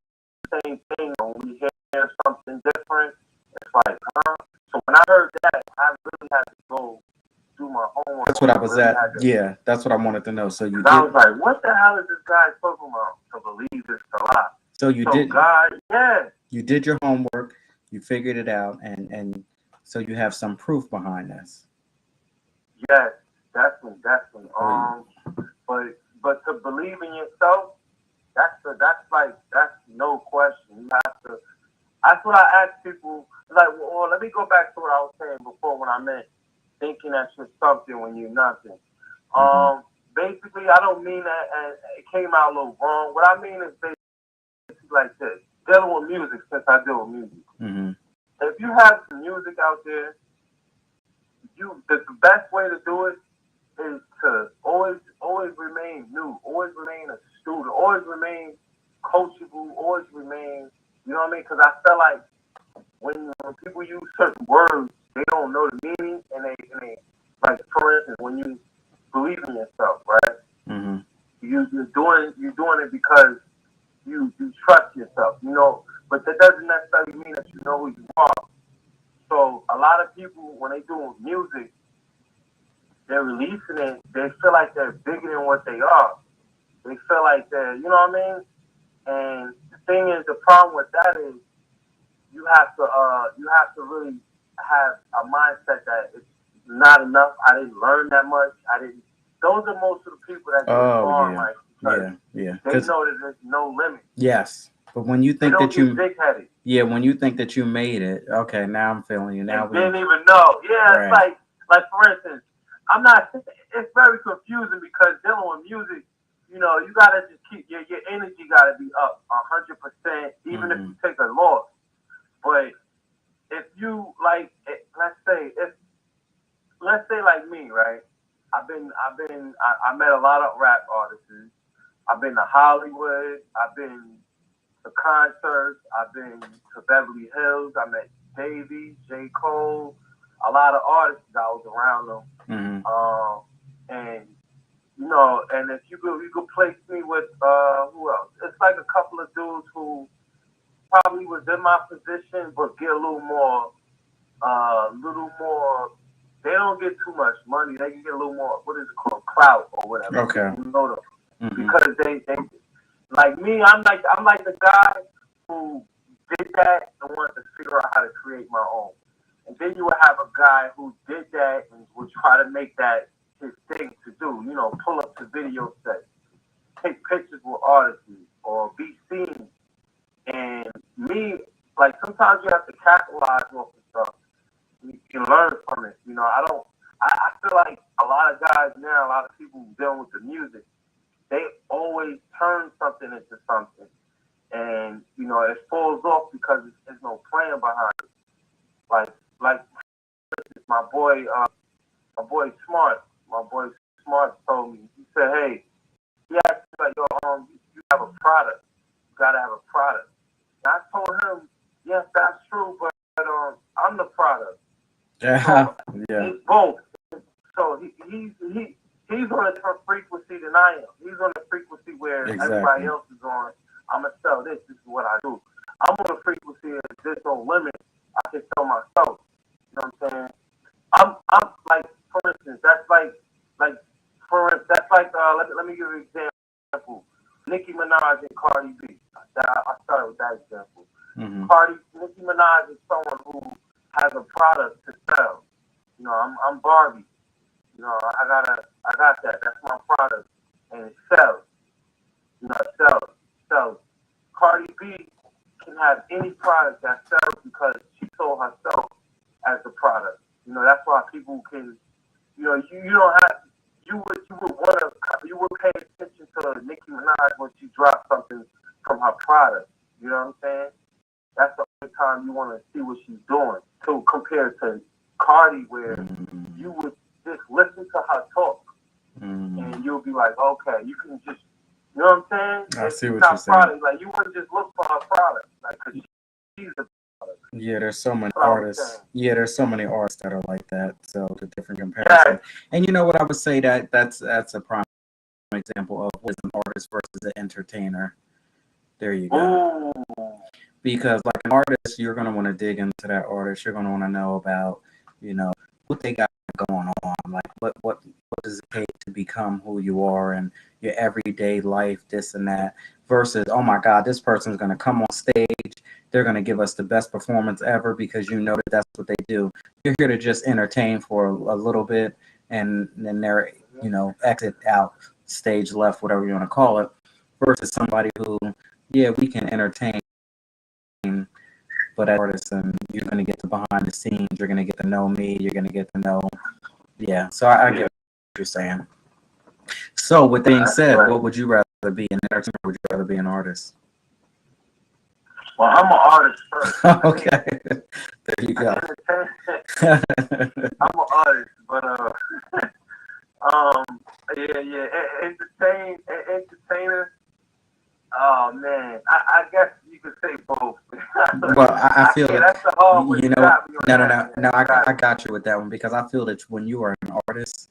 Speaker 2: the same thing. When we hear something different, it's like, huh? So when I heard that, I really had to go do my homework
Speaker 1: That's
Speaker 2: on
Speaker 1: what I
Speaker 2: it.
Speaker 1: was
Speaker 2: Really
Speaker 1: at.
Speaker 2: had to,
Speaker 1: Yeah, that's what I wanted to know. So you
Speaker 2: because I
Speaker 1: did.
Speaker 2: was like, what the hell is this guy talking about? To believe this a lot.
Speaker 1: So you
Speaker 2: So
Speaker 1: did.
Speaker 2: God, yeah,
Speaker 1: You did your homework. You figured it out, and so you have some proof behind this.
Speaker 2: yes, definitely, definitely.
Speaker 1: So you,
Speaker 2: But to believe in yourself, that's like that's no question. You have to. That's what I ask people. Like, well, let me go back to what I was saying before when I meant thinking that you're something when you're nothing.
Speaker 1: hmm
Speaker 2: Basically, I don't mean that, and it came out a little wrong. What I mean is basically like this: dealing with music, since I deal with music.
Speaker 1: hmm
Speaker 2: If you have some music out there, the best way to do it is to always remain new, always remain a student, always remain coachable, always remain. You know what I mean? Because I feel like when people use certain words, they don't know the meaning, and they like for instance, when you believe in yourself, right?
Speaker 1: hmm
Speaker 2: You're doing it because you trust yourself, But that doesn't necessarily mean that you know who you are. So a lot of people when they do music, they're releasing it. They feel like they're bigger than what they are. They feel like they're, you know what I mean? And the thing is, the problem with that is you have to really have a mindset that it's not enough. I didn't learn that much. I didn't. Those are most of the people that get
Speaker 1: Oh
Speaker 2: far in
Speaker 1: yeah,
Speaker 2: life because
Speaker 1: yeah, yeah.
Speaker 2: they
Speaker 1: Because
Speaker 2: know that there's no limit.
Speaker 1: yes, but when you
Speaker 2: They
Speaker 1: think
Speaker 2: don't
Speaker 1: that
Speaker 2: get
Speaker 1: you,
Speaker 2: big headed
Speaker 1: yeah, when you think that you made it, okay, now I'm feeling you.
Speaker 2: and
Speaker 1: Now we,
Speaker 2: didn't even know. Yeah, it's
Speaker 1: right.
Speaker 2: like for instance, I'm not. It's very confusing because dealing with music, you gotta just keep your energy gotta be up 100%, even if
Speaker 1: hmm
Speaker 2: you take a loss. But if you like, let's say like me, right? I met a lot of rap artists. I've been to Hollywood. I've been to concerts. I've been to Beverly Hills. I met Davey, J. Cole, a lot of artists. I was around them.
Speaker 1: hmm
Speaker 2: And and if you could place me with who else? It's like a couple of dudes who probably was in my position, but get a little more. They don't get too much money. They can get a little more. What is it called? Clout or whatever.
Speaker 1: Okay.
Speaker 2: You know them
Speaker 1: hmm
Speaker 2: because they like me. I'm like the guy who did that and wanted to figure out how to create my own. And then you would have a guy who did that and would try to make that his thing to do. Pull up to video sets, take pictures with artists, or be seen. And me, like sometimes you have to capitalize off the stuff. You can learn from it. I don't. I feel like a lot of guys now, a lot of people dealing with the music, they always turn something into something, and it falls off because there's no plan behind it. Like my boy, my boy Smart, my boy Smart told me. He said, "Hey, he asked me like, yo, you have a product. You gotta have a product." And I told him, "Yes, that's true, but I'm the product."
Speaker 1: Yeah,
Speaker 2: So
Speaker 1: yeah,
Speaker 2: it's both. So he's on a different frequency than I am. He's on a frequency where everybody
Speaker 1: exactly.
Speaker 2: else is on. I'm gonna sell this. This is what I do. I'm on a frequency of there's no limit. I can sell myself. You know what I'm saying? I'm like for instance, like that's like let me give you an example. Nicki Minaj and Cardi B. I started with that example.
Speaker 1: hmm
Speaker 2: Nicki Minaj is someone who has a product to sell. I'm Barbie. I got that. That's my product, and it sells. It sells. So Cardi B can have any product that sells because she sold herself as the product. That's why people can. You don't have. You would pay attention to Nicki Minaj when she drops something from her product. You know what I'm saying? That's the only time you want to see what she's doing. To compare to Cardi, where
Speaker 1: hmm
Speaker 2: you would just listen to her talk,
Speaker 1: hmm
Speaker 2: and you'll be like, okay, you can just You know what I'm saying?
Speaker 1: I
Speaker 2: If
Speaker 1: see
Speaker 2: she's
Speaker 1: what you're
Speaker 2: not
Speaker 1: saying.
Speaker 2: product, like you wouldn't just look for her product, like, cause she's the product.
Speaker 1: Yeah, there's so many
Speaker 2: That's what I was
Speaker 1: artists.
Speaker 2: saying.
Speaker 1: Yeah, there's so many artists that are like that. So the different
Speaker 2: Yes.
Speaker 1: comparison. And you know what I would say that's a prime example of what is an artist versus an entertainer. There you go.
Speaker 2: Ooh.
Speaker 1: Because like an artist, you're gonna want to dig into that artist. You're gonna want to know about, you know, what they got going on. Like what does it take to become who you are and your everyday life, this and that. Versus, oh my God, this person's gonna come on stage. They're gonna give us the best performance ever because you know that that's what they do. You're here to just entertain for a little bit, and then they're exit out, stage left, whatever you want to call it. Versus somebody who, yeah, we can entertain but as an artist, and you're going to get the behind the scenes. You're going to get to know me. You're going to get to know, yeah. So I get
Speaker 2: Yeah.
Speaker 1: what you're saying. So with that being
Speaker 2: That's
Speaker 1: said,
Speaker 2: right.
Speaker 1: what would you rather be, an entertainer? Or would you rather be an artist?
Speaker 2: Well, I'm an artist first. I mean,
Speaker 1: Okay, there you
Speaker 2: an
Speaker 1: go.
Speaker 2: entertainer. I'm an artist, but um, yeah, yeah, entertainer. Oh man, I guess you could say both.
Speaker 1: Well, I
Speaker 2: I
Speaker 1: feel
Speaker 2: can't.
Speaker 1: that
Speaker 2: That's the hard one.
Speaker 1: you
Speaker 2: You
Speaker 1: know what?
Speaker 2: got me on
Speaker 1: No, no,
Speaker 2: that,
Speaker 1: no,
Speaker 2: man.
Speaker 1: no.
Speaker 2: You got
Speaker 1: I
Speaker 2: me.
Speaker 1: got you with that one because I feel that when you are an artist,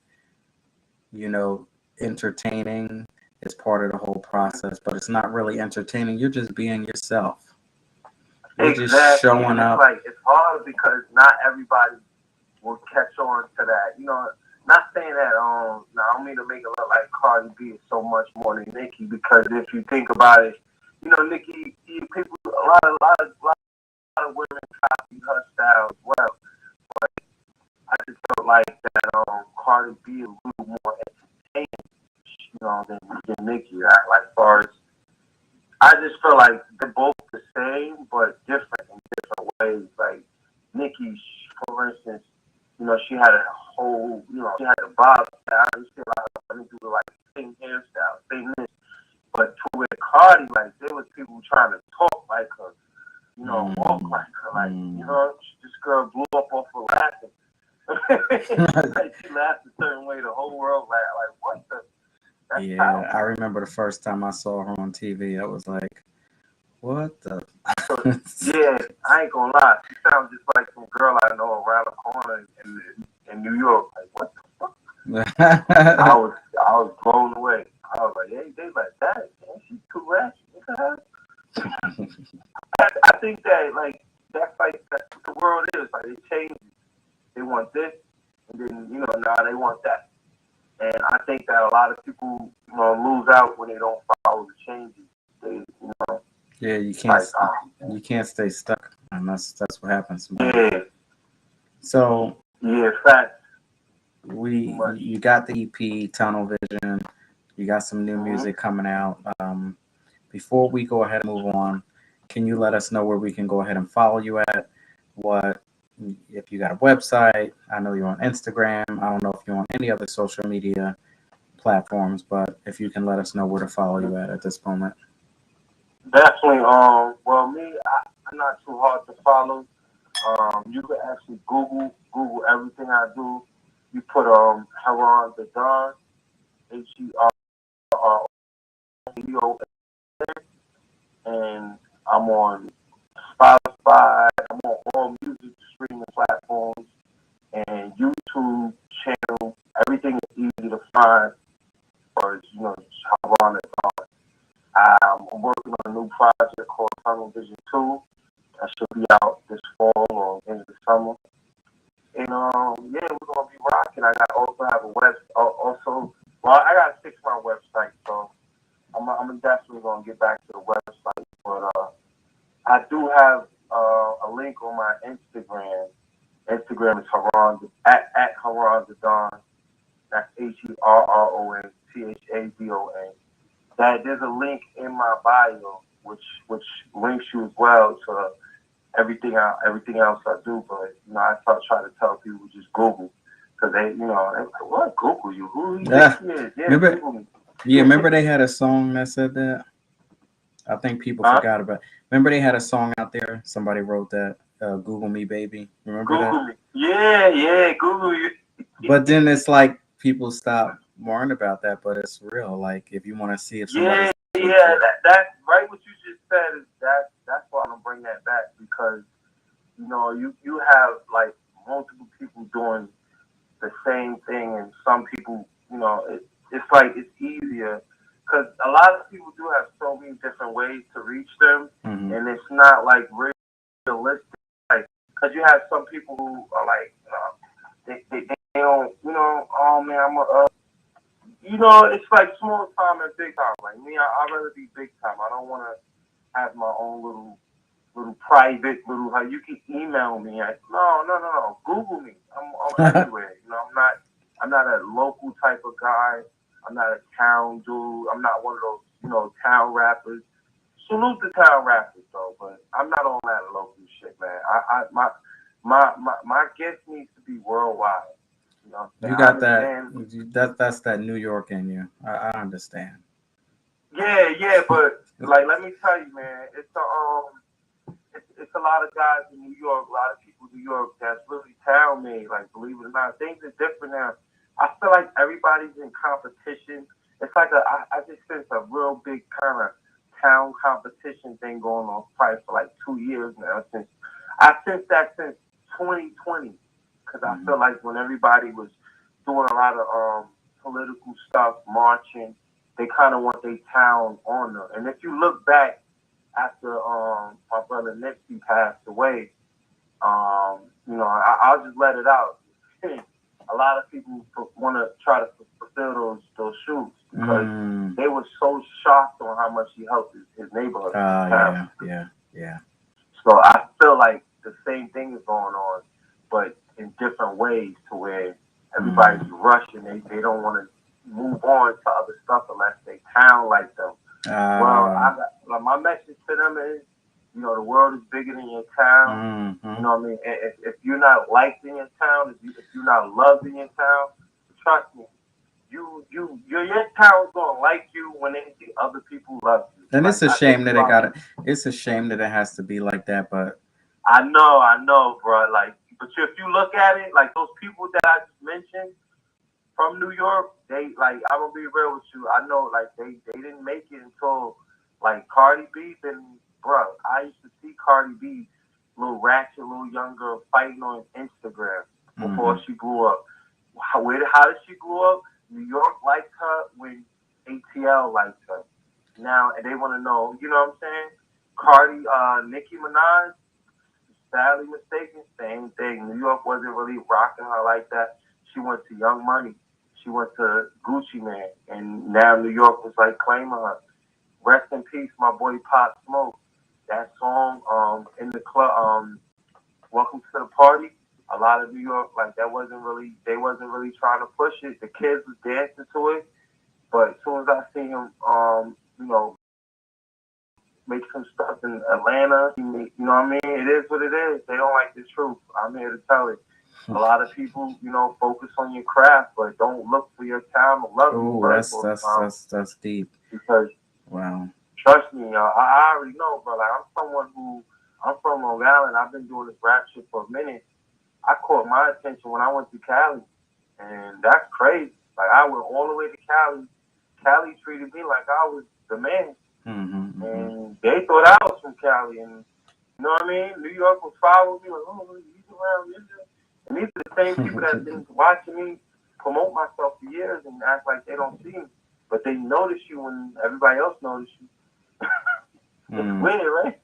Speaker 1: you know, entertaining is part of the whole process, but it's not really entertaining. You're just being yourself. You're just
Speaker 2: Exactly, and
Speaker 1: showing
Speaker 2: it's
Speaker 1: up.
Speaker 2: like it's hard because not everybody will catch on to that. You know, not saying that. Now I don't mean to make it look like Cardi B is so much more than Nicki because if you think about it, you know, Nicki, people, a lot of women copy her style as well. But I just felt like that Cardi B is a little more entertaining, than Nicki. Like as far as I just feel like they're both the same but different in different ways. Like Nicki, for instance, she had a whole, she had a bob style. You see a lot of women do like same hairstyle, same this. But to with Cardi, like there was people trying to talk like her, walk
Speaker 1: Mm,
Speaker 2: like her, like
Speaker 1: mm.
Speaker 2: this girl blew up off of laughing. Like she laughed a certain way, the whole world laughed. Like what the? That's
Speaker 1: Yeah, I
Speaker 2: powerful.
Speaker 1: remember the first time I saw her on TV. I was like, "What the?"
Speaker 2: So yeah, I ain't gonna lie. She sounds just like some girl I know around the corner in New York. Like what the fuck? I was I was blown away. I was like, hey, they like that. Man, she's too ratchet. What the hell? I think that like that's what the world is. Like they change. They want this, and then now they want that. And I think that a lot of people lose out when they don't follow the changes. They
Speaker 1: Yeah,
Speaker 2: like
Speaker 1: you can't stay stuck, and that's what happens sometimes.
Speaker 2: yeah,
Speaker 1: So
Speaker 2: yeah, facts too
Speaker 1: we
Speaker 2: much.
Speaker 1: you got the EP Tunnel Vision. You got some new
Speaker 2: Hmm.
Speaker 1: music coming out. Before we go ahead and move on, can you let us know where we can go ahead and follow you at? What if you got a website? I know you're on Instagram. I don't know if you're on any other social media platforms, but if you can let us know where to follow you at this moment.
Speaker 2: Definitely. Well, me, I'm not too hard to follow. You can actually Google everything I do. You put Haran the Don, HERRADIO, and I'm on Spotify. I'm on all music streaming platforms and YouTube channel. Everything is easy to find. Or Haran the Don. I'm working on a new project called Tunnel Vision 2. That should be out this fall or in the summer. And yeah, we're gonna be rocking. I also have a web. Also, well, I gotta fix my website, so I'm definitely gonna get back to the website. But I do have a link on my Instagram. Instagram is Haran at Haran the Don. That's HERRONTHADON. That there's a link in my bio, which links you as well to everything else I do. But try to tell people just Google because they like, what Google you? Who do you think
Speaker 1: Yeah,
Speaker 2: he is? Yeah,
Speaker 1: remember?
Speaker 2: Google me.
Speaker 1: Yeah, remember they had a song that said that. I think people
Speaker 2: Huh?
Speaker 1: forgot about. Remember they had a song out there. Somebody wrote that. Google me, baby. Remember that?
Speaker 2: Google me. Yeah, yeah, Google you.
Speaker 1: But then it's like people stop worrying about that, but it's real. Like if you want to see if somebody's
Speaker 2: Yeah, Yeah, that's right. What you just said is that's why I'm gonna bring that back because you have like multiple people doing the same thing, and some people, it's like it's easier because a lot of people do have so many different ways to reach them,
Speaker 1: Hmm.
Speaker 2: and it's not like realistic. Like, because you have some people who are like, they don't, oh man, it's like small time and big time. Like me, I'd rather be big time. I don't want to have my own little private little. How you can email me. No. Google me. I'm everywhere. I'm not a local type of guy. I'm not a town dude. I'm not one of those town rappers. Salute the town rappers though, but I'm not on that local shit, man. My gift needs to be worldwide. You know what I'm saying?
Speaker 1: You
Speaker 2: I
Speaker 1: got that.
Speaker 2: understand.
Speaker 1: That's that New York in you. I understand.
Speaker 2: Yeah, but like, let me tell you, man, it's a lot of guys in New York, a lot of people in New York that's really town made. Like, believe it or not, things are different now. I feel like everybody's in competition. It's like I just sense a real big kind of town competition thing going on probably for like 2 years now. I sense that since 2020, because I
Speaker 1: Hmm.
Speaker 2: feel like when everybody was doing a lot of political stuff, marching, they kind of want their town on them. And if you look back after my brother Nipsey passed away, I'll just let it out. A lot of people want to try to fulfill those shoes because
Speaker 1: Mm.
Speaker 2: they were so shocked on how much he helped his neighborhood, his town.
Speaker 1: Yeah, yeah, yeah.
Speaker 2: So I feel like the same thing is going on, but in different ways to where everybody's
Speaker 1: Mm.
Speaker 2: rushing. They don't want to move on to other stuff unless they town like them. Well,
Speaker 1: Uh,
Speaker 2: like, my message to them is, the world is bigger than your town. You
Speaker 1: hmm.
Speaker 2: know what I mean? If you're not liked in your town, if you're not loved in your town, trust me, your town's gonna like you when they see other people love you.
Speaker 1: And
Speaker 2: Like,
Speaker 1: it's a
Speaker 2: I think
Speaker 1: shame that
Speaker 2: a
Speaker 1: it
Speaker 2: lot.
Speaker 1: got. It's a shame that it has to be like that. But
Speaker 2: I know, bro. Like, but if you look at it, like those people that I just mentioned from New York, they like. I'm gonna be real with you. I know, like they didn't make it until like Cardi B. Then, bro, I used to see Cardi B, little ratchet, little young girl fighting on Instagram before
Speaker 1: hmm.
Speaker 2: she grew up. How did she grow up? New York liked her when ATL liked her. Now, and they want to know, you know what I'm saying? Cardi, Nicki Minaj, sadly mistaken, same thing. New York wasn't really rocking her like that. She went to Young Money. She went to Gucci Man, and now New York was like claiming her. Rest in peace, my boy Pop Smoke. That song, in the club, Welcome to the Party. A lot of New York, like that wasn't really, they wasn't really trying to push it. The kids was dancing to it, but as soon as I see him, make some stuff in Atlanta. You know what I mean? It is what it is. They don't like the truth. I'm here to tell it. A lot of people, focus on your craft, but don't look for your town to love you
Speaker 1: Oh,
Speaker 2: first
Speaker 1: that's
Speaker 2: most of the
Speaker 1: that's
Speaker 2: time.
Speaker 1: that's that's deep.
Speaker 2: Because
Speaker 1: Wow.
Speaker 2: trust me, I already know, bro. Like, I'm from Long Island. I've been doing this rap shit for a minute. I caught my attention when I went to Cali, and that's crazy. Like, I went all the way to Cali. Cali treated me like I was the man,
Speaker 1: Hmm. Hmm.
Speaker 2: and they thought I was from Cali, and you know what I mean? New York will follow me like, oh, he's around here. And these are the same people that have been watching me promote myself for years and act like they don't see me. But they notice you when everybody else notices you. It's
Speaker 1: Mm.
Speaker 2: weird, right?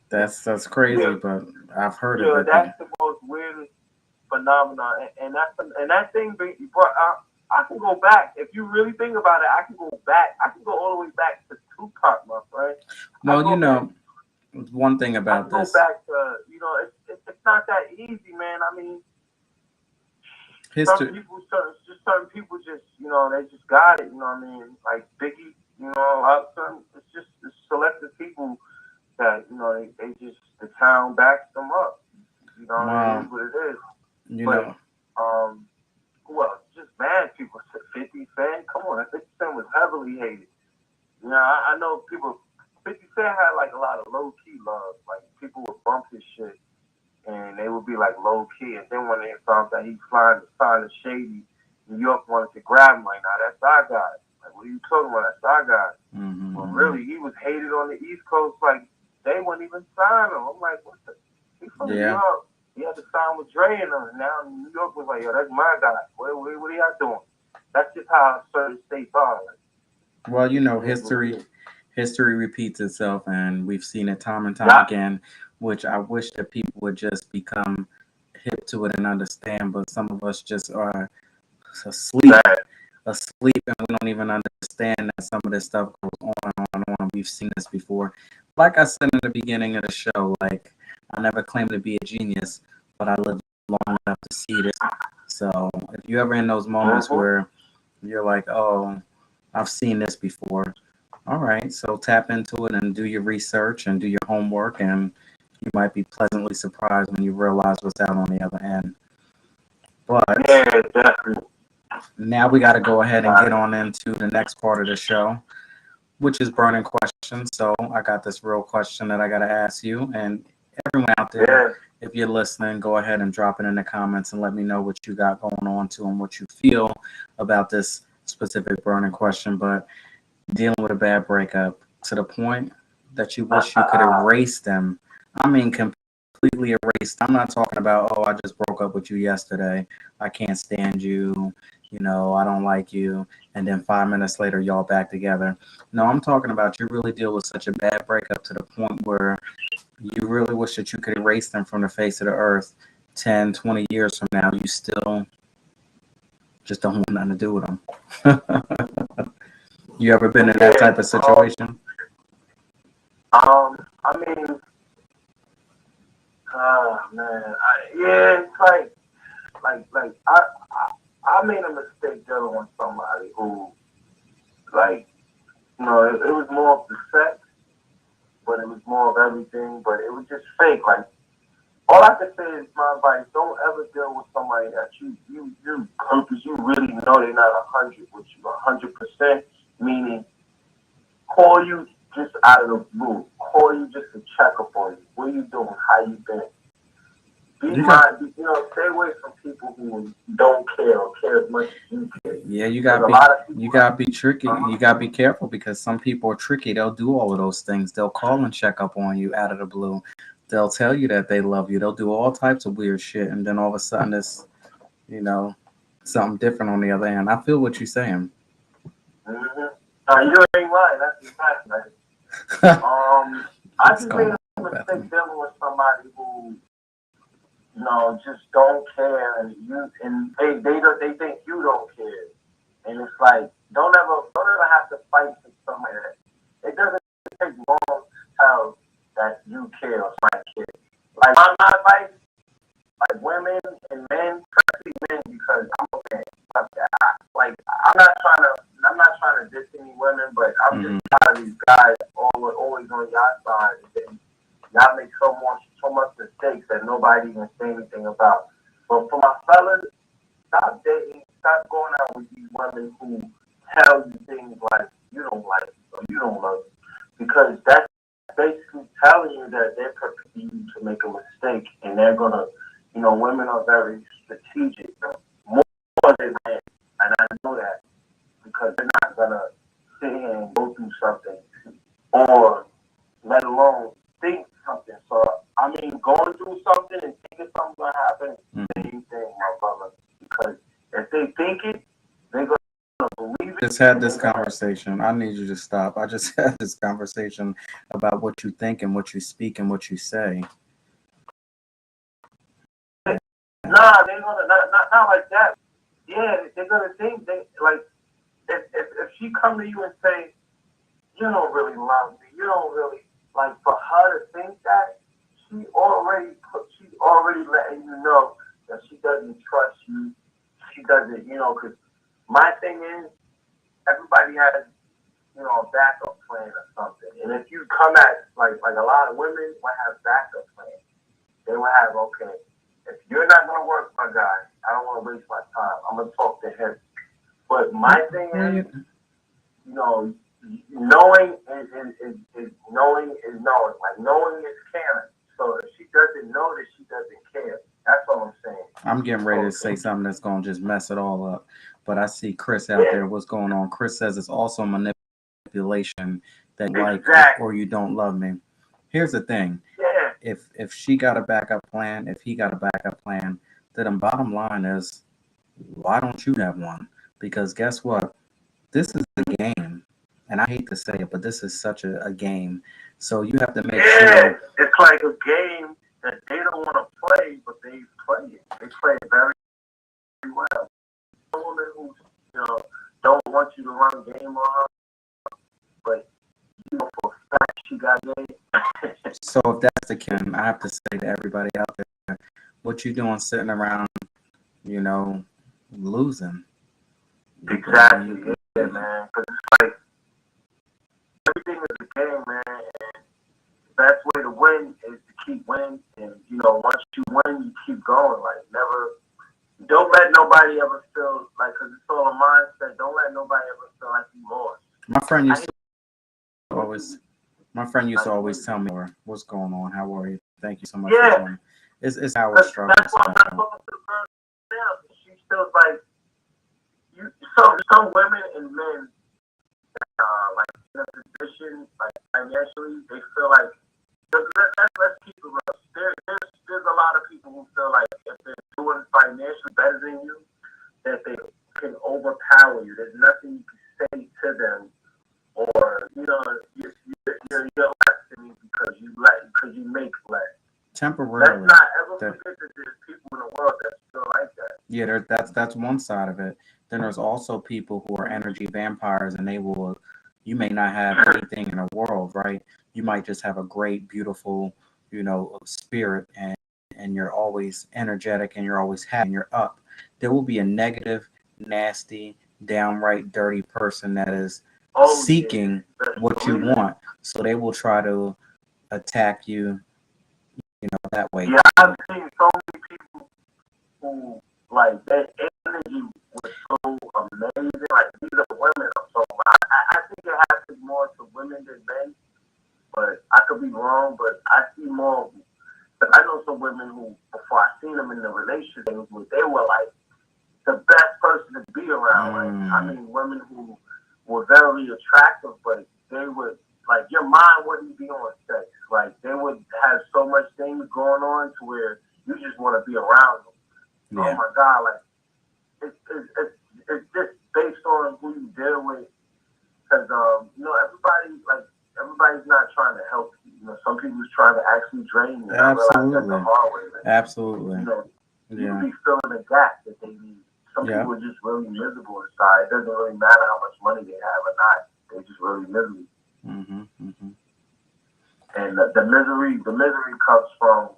Speaker 1: That's crazy,
Speaker 2: Yeah,
Speaker 1: but I've heard of
Speaker 2: yeah,
Speaker 1: it
Speaker 2: that's
Speaker 1: though.
Speaker 2: the most weirdest phenomenon. And that thing, bro, I can go back. If you really think about it, I can go back. I can go all the way back to Tupac, my friend. I
Speaker 1: Well,
Speaker 2: go back.
Speaker 1: one thing
Speaker 2: I
Speaker 1: about
Speaker 2: can go
Speaker 1: this
Speaker 2: back to, it's not that easy, man. I mean,
Speaker 1: history.
Speaker 2: certain people just, they just got it. You know what I mean? Like Biggie, it's selective people that, they just, the town backs them up. It is
Speaker 1: Well,
Speaker 2: what it is.
Speaker 1: you
Speaker 2: But,
Speaker 1: know,
Speaker 2: um, who else? Just mad people. 50 Cent, come on, 50 Cent was heavily hated. I know people. 50 Cent had like a lot of low key love. Like, people would bump his shit and they would be like low key. And then when they found that he flying the sign of shady, New York wanted to grab him. Like, nah, that's our guy. Like, what are you talking about? That's our guy. But
Speaker 1: Mm-hmm.
Speaker 2: really, he was hated on the East Coast. Like they wouldn't even sign him. I'm like, what the? He's from New
Speaker 1: Yeah.
Speaker 2: York. He had to sign with Dre and them. And now New York was like, yo, that's my guy. What are y'all doing? That's just how certain states are. Like,
Speaker 1: Well,
Speaker 2: it is what it is.
Speaker 1: history repeats itself, and we've seen it time and time
Speaker 2: Yeah.
Speaker 1: again. Which I wish that people would just become hip to it and understand. But some of us just are asleep,
Speaker 2: That.
Speaker 1: asleep, and we don't even understand that some of this stuff goes on and on and on. We've seen this before. Like I said in the beginning of the show, like I never claimed to be a genius, but I lived long enough to see this. So if you ever in those moments
Speaker 2: Mm-hmm.
Speaker 1: where you're like, oh, I've seen this before. All right, so tap into it and do your research and do your homework, and you might be pleasantly surprised when you realize what's out on the other end. But
Speaker 2: Yeah, definitely.
Speaker 1: now we got to go ahead and get on into the next part of the show, which is burning questions. So I got this real question that I got to ask you, and everyone out there,
Speaker 2: Yeah.
Speaker 1: if you're listening, go ahead and drop it in the comments and let me know what you got going on to and what you feel about this specific burning question. But dealing with a bad breakup to the point that you wish you could erase them. I mean, completely erased. I'm not talking about, oh, I just broke up with you yesterday. I can't stand you. You know, I don't like you. And then 5 minutes later, y'all back together. No, I'm talking about you really deal with such a bad breakup to the point where you really wish that you could erase them from the face of the earth 10, 20 years from now. You still just don't want nothing to do with them. You ever been in that
Speaker 2: Yeah.
Speaker 1: type of situation?
Speaker 2: I mean, man, yeah, it's like I made a mistake dealing with somebody who, like, it was more of the sex, but it was more of everything, but it was just fake. Like, all I can say is my advice: don't ever deal with somebody that because you really know they're not 100 with you, 100%. Meaning, call you just out of the blue, call you just to check up on you. What you doing? How you been?
Speaker 1: You got,
Speaker 2: Stay away from people who don't care or care as much as you care.
Speaker 1: yeah,
Speaker 2: Because a lot of
Speaker 1: you
Speaker 2: people,
Speaker 1: gotta be tricky.
Speaker 2: uh,
Speaker 1: You gotta be careful because some people are tricky. They'll do all of those things. They'll call and check up on you out of the blue. They'll tell you that they love you. They'll do all types of weird shit, and then all of a sudden it's, you know, something different on the other end. I feel what you're saying.
Speaker 2: mm-hmm. You ain't lying. That's exactly right. I
Speaker 1: What's
Speaker 2: just made
Speaker 1: going
Speaker 2: a
Speaker 1: on,
Speaker 2: mistake
Speaker 1: Bethany?
Speaker 2: dealing with somebody who, just don't care, and they think you don't care, and it's like don't ever have to fight for somebody that it doesn't take long to tell that you care or somebody cares. Like my advice, like women and men, especially men, because I'm a man. Like I'm not trying to diss any women, but I'm just
Speaker 1: Hmm.
Speaker 2: tired of these guys always on y'all side, and then y'all make so much mistakes that nobody even say anything about. But for my fellas, stop dating, stop going out with these women who tell you things like you don't like it or you don't love it, because that's basically telling you that they're preparing you to make a mistake, and they're gonna, women are very strategic, more than men, and I know that because they're not gonna sit here and go through something or let alone think something. So I mean, going through something and thinking something's gonna happen,
Speaker 1: Hmm.
Speaker 2: same thing, my brother. Because if they think it, they're gonna believe it,
Speaker 1: Just had
Speaker 2: and
Speaker 1: this
Speaker 2: they're gonna.
Speaker 1: conversation. I need you to stop. I just had this conversation about what you think and what you speak and what you say.
Speaker 2: Nah, they're gonna not like that. Yeah, they're gonna think they like if she come to you and say you don't really love me, you don't really like for her to think that she's already letting you know that she doesn't trust you. She doesn't, because my thing is everybody has, a backup plan or something. And if you come at like a lot of women will have backup plans. They will have, okay, if you're not gonna work, my guy, I don't want to waste my time. I'm gonna talk to him. But my thing
Speaker 1: Well,
Speaker 2: is,
Speaker 1: you,
Speaker 2: knowing is knowing is knowing. Like knowing is caring. So if she doesn't know that she doesn't care. That's all I'm saying.
Speaker 1: I'm getting ready to
Speaker 2: So
Speaker 1: say something that's gonna just mess it all up. but I see Chris out
Speaker 2: Yeah,
Speaker 1: there. What's going on? Chris says it's also manipulation that you like or
Speaker 2: exactly.
Speaker 1: you don't love me. Here's the thing:
Speaker 2: Yeah,
Speaker 1: if she got a backup plan, if he got a backup plan, then the bottom line is, why don't you have one? Because guess what? This is a game, and I hate to say it, but this is such a game. So you have to make
Speaker 2: yeah.
Speaker 1: sure.
Speaker 2: It's like a game that they don't want to play, but they play it. They play it very well. A woman who, you know, don't want you to run game on her, but you know for a fact she got game.
Speaker 1: So if that's the case, I have to say to everybody out there, what you doing sitting around, you know, losing? You could
Speaker 2: Exactly,
Speaker 1: be.
Speaker 2: yeah, man. Because it's like everything is a game, man. And the best way to win is to keep winning. And you know, once you win, you keep going. Like never, don't let nobody ever feel like, because it's all a mindset. Don't let nobody ever feel like you lost.
Speaker 1: My friend
Speaker 2: I
Speaker 1: used
Speaker 2: hate
Speaker 1: to always. My friend used to
Speaker 2: like
Speaker 1: always tell me, "Or what's going on? How are you? Thank you so much for
Speaker 2: yeah,
Speaker 1: joining." It's our
Speaker 2: because
Speaker 1: struggle.
Speaker 2: that's why I'm not talking to the girl now. She feels like you. Some women and men, like in a position, like financially, they feel like let's keep it real. There's a lot of people who feel like if they're doing financially better than you, that they can overpower you. There's nothing you can say to them, or you know, you're less than me because you make less. Let's
Speaker 1: Temporarily.
Speaker 2: not ever
Speaker 1: That
Speaker 2: forget that there's people in the world that feel like that.
Speaker 1: yeah, that's one side of it. Then there's also people who are energy vampires, and they will. You may not have anything in the world, right? You might just have a great, beautiful, spirit, and you're always energetic, and you're always happy, and you're up. There will be a negative, nasty, downright dirty person that is
Speaker 2: Oh yeah,
Speaker 1: seeking
Speaker 2: best
Speaker 1: what you
Speaker 2: believe it.
Speaker 1: want, so they will try to attack you, that way.
Speaker 2: Yeah, I've seen so many people who like their energy was so amazing. Like these are women I'm talking about. I think it happens more to women than men, but I could be wrong. But I see more. But I know some women who, before I seen them in the relationship, they were like the best person to be around. Like I
Speaker 1: Mm,
Speaker 2: mean, women who were very attractive, but they would like your mind wouldn't be on sex. Like they would have so much things going on to where you just want to be around them. Oh
Speaker 1: yeah,
Speaker 2: my God, like it's just based on who you deal with. Because you know everybody's not trying to help you. You know, some people's trying to actually drain you, and I realized that the
Speaker 1: absolutely,
Speaker 2: hard way. Man. You
Speaker 1: absolutely,
Speaker 2: know, people
Speaker 1: yeah,
Speaker 2: be filling a gap that they need. Some
Speaker 1: yeah.
Speaker 2: people are just really miserable inside. It doesn't really matter how much money they have or not. They're just really miserable.
Speaker 1: Mhm, mhm.
Speaker 2: And the misery comes from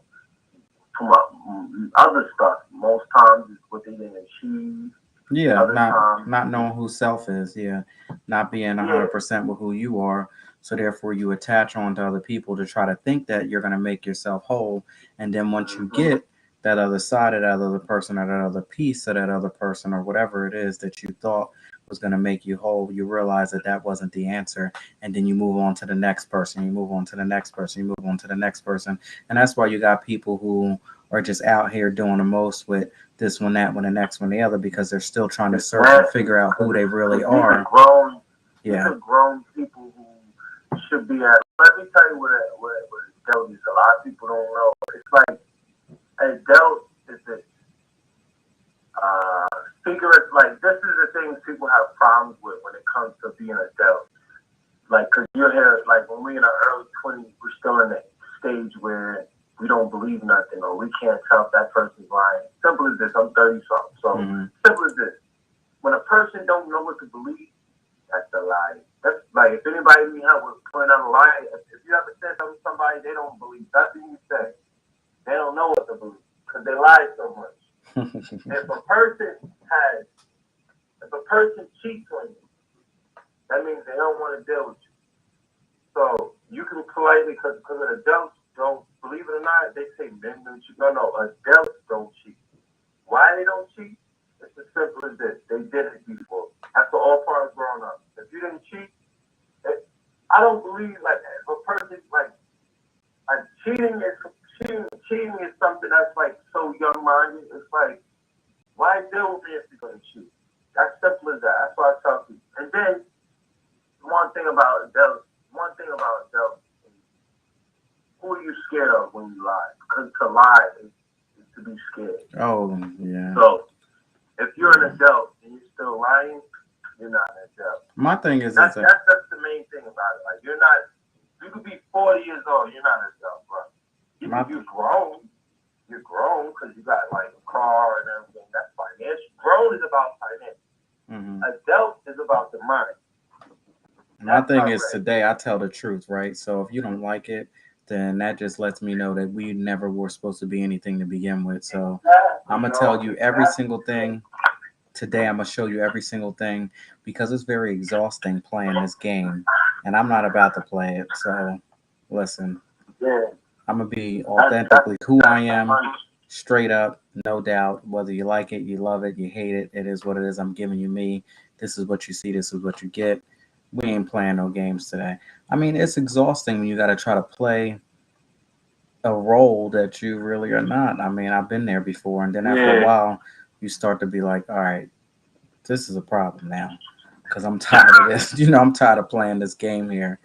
Speaker 2: other stuff. Most times it's what they didn't achieve.
Speaker 1: Yeah,
Speaker 2: Other
Speaker 1: not
Speaker 2: times,
Speaker 1: not knowing who self is. Yeah, not being a
Speaker 2: yeah,
Speaker 1: 100% with who you are. So therefore, you attach on to other people to try to think that you're gonna make yourself whole, and then once you
Speaker 2: hmm
Speaker 1: get that other side of that other person, or that other piece of that other person, or whatever it is that you thought was gonna make you whole, you realize that that wasn't the answer, and then you move on to the next person. You move on to the next person. You move on to the next person, and that's why you got people who are just out here doing the most with this one, that one, the next one, the other, because they're still trying to search and
Speaker 2: exactly.
Speaker 1: figure out who they really
Speaker 2: Because
Speaker 1: are.
Speaker 2: these
Speaker 1: Yeah,
Speaker 2: are grown people who should be at. Let me tell you what adult is. A lot of people don't know. It's like adult is a figure. Like this is the things people have problems with when it comes to being adult. Like, cause you're here. Like when we're in our early 20s, we're still in that stage where we don't believe nothing or we can't tell if that person's lying. Simple as this. I'm 30 something. So
Speaker 1: hmm,
Speaker 2: simple as this. When a person don't know what to believe, that's a lie. That's like if anybody need help with putting out a lie, if you ever said something to somebody, they don't believe nothing you say. They don't know what to believe because they lie so much. If a person has, if a person cheats on you, that means they don't want to deal with you. So you can politely, because adults don't believe it or not, they say men don't cheat. No, no, adults don't cheat. Why they don't cheat? It's as simple as this. They did it before. After all parts growing up. If you didn't cheat, I don't believe like if a person like cheating is something that's like so young minded. It's like why deal with me if you're gonna cheat? That's simple as that. That's why I tell people. And then one thing about adults, one thing about adults, is who are you scared of when you lie? Because to lie is to be scared.
Speaker 1: Oh, yeah.
Speaker 2: So if you're
Speaker 1: Yeah.
Speaker 2: an adult and you're still lying, you're not an adult.
Speaker 1: My thing is
Speaker 2: That's
Speaker 1: that
Speaker 2: that's the main thing about it. Like you're not. You could be 40 years old. You're not an adult, bro.
Speaker 1: my
Speaker 2: You're grown. You're grown because you got like a car and everything. That's financial. Grown is about finance.
Speaker 1: hmm
Speaker 2: Adult is about the mind.
Speaker 1: my
Speaker 2: That's
Speaker 1: thing
Speaker 2: how I
Speaker 1: is
Speaker 2: read.
Speaker 1: today I tell the truth, right? So if you don't like it, then that just lets me know that we never were supposed to be anything to begin with. So
Speaker 2: Exactly,
Speaker 1: I'm gonna tell
Speaker 2: yo.
Speaker 1: you every
Speaker 2: Exactly.
Speaker 1: single thing today. I'm gonna show you every single thing because it's very exhausting playing this game, and I'm not about to play it. So listen,
Speaker 2: Yeah.
Speaker 1: I'm gonna be
Speaker 2: That's
Speaker 1: authentically who I
Speaker 2: the
Speaker 1: am,
Speaker 2: money.
Speaker 1: straight up, no doubt. Whether you like it, you love it, you hate it, it is what it is. I'm giving you me. This is what you see. This is what you get. We ain't playing no games today. I mean, it's exhausting when you got to try to play a role that you really are not. I mean, I've been there before, and then after a
Speaker 2: Yeah.
Speaker 1: while, you start to be like, all right, this is a problem now because I'm tired of this. I'm tired of playing this game here.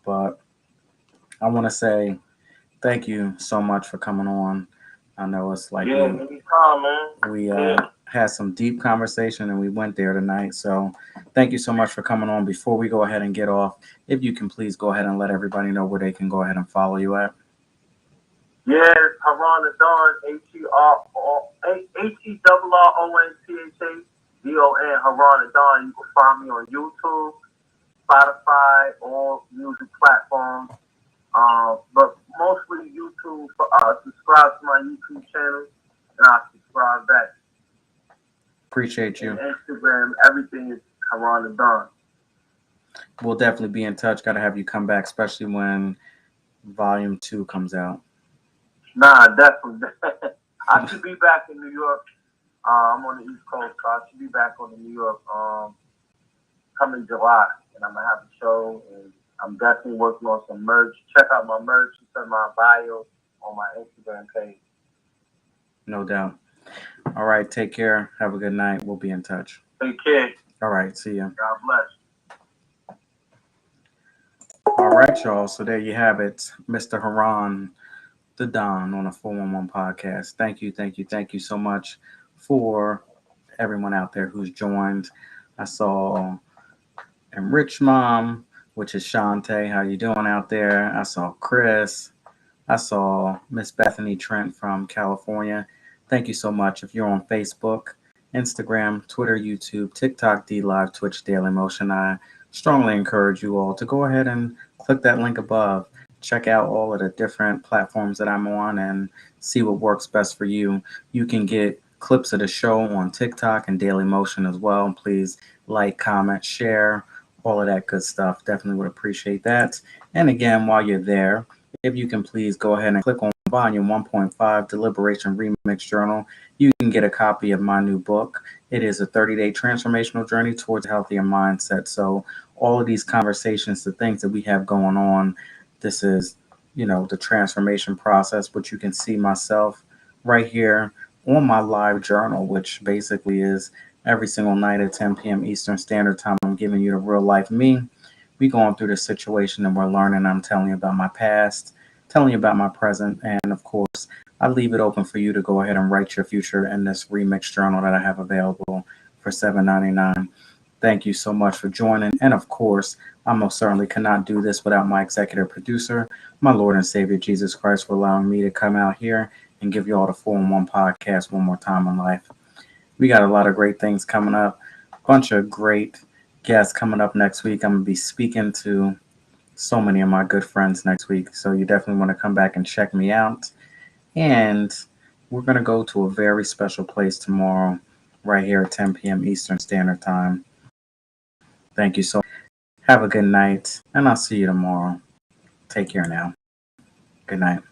Speaker 1: But I want to say thank you so much for coming on. I know it's like
Speaker 2: Yeah. Anytime, man.
Speaker 1: we
Speaker 2: Yeah.
Speaker 1: had some deep conversation and we went there tonight. So thank you so much for coming on. Before we go ahead and get off, if you can please go ahead and let everybody know where they can go ahead and follow you at.
Speaker 2: Yes, Haran the Don, HERRONTHADON, Haran the Don. You can find me on YouTube, Spotify, all music platforms. But mostly YouTube. Subscribe to my YouTube channel, and I subscribe back.
Speaker 1: Appreciate
Speaker 2: And
Speaker 1: you.
Speaker 2: Instagram, everything is Haran the Don.
Speaker 1: We'll definitely be in touch. Got to have you come back, especially when volume two comes out.
Speaker 2: Nah, definitely. I should be back in New York. I'm on the East Coast, so I should be back on the New York coming July, and I'm gonna have a show. And I'm definitely working on some merch. Check out my merch. It's in my bio on my Instagram page.
Speaker 1: No doubt. All right. Take care. Have a good night. We'll be in touch.
Speaker 2: Take care.
Speaker 1: All right. See ya.
Speaker 2: God bless.
Speaker 1: All right, y'all. So there you have it, Mr. Haran, the Don on a 411 podcast. Thank you, thank you, thank you so much for everyone out there who's joined. I saw Enrich Mom, which is Shantae. How you doing out there? I saw Chris. I saw Miss Bethany Trent from California. Thank you so much. If you're on Facebook, Instagram, Twitter, YouTube, TikTok, D Live, Twitch, Daily Motion, I strongly encourage you all to go ahead and click that link above. Check out all of the different platforms that I'm on and see what works best for you. You can get clips of the show on TikTok and Daily Motion as well. Please like, comment, share, all of that good stuff. Definitely would appreciate that. And again, while you're there, if you can please go ahead and click on Volume 1.5 Deliberation Remix Journal, you can get a copy of my new book. It is a 30-day transformational journey towards a healthier mindset. So, all of these conversations, the things that we have going on, this is, the transformation process, which you can see myself right here on my live journal, which basically is every single night at 10 p.m. Eastern Standard Time. I'm giving you the real life me. We going through the situation and we're learning. I'm telling you about my past, telling you about my present, and of course, I leave it open for you to go ahead and write your future in this remix journal that I have available for $7.99. Thank you so much for joining, and of course, I most certainly cannot do this without my executive producer, my Lord and Savior Jesus Christ, for allowing me to come out here and give you all the 4-in-1 podcast one more time in life. We got a lot of great things coming up, bunch of great guests coming up next week. I'm going to be speaking to so many of my good friends next week. So you definitely want to come back and check me out. And we're going to go to a very special place tomorrow, right here at 10 p.m. Eastern Standard Time. Thank you so much. Have a good night, and I'll see you tomorrow. Take care now. Good night.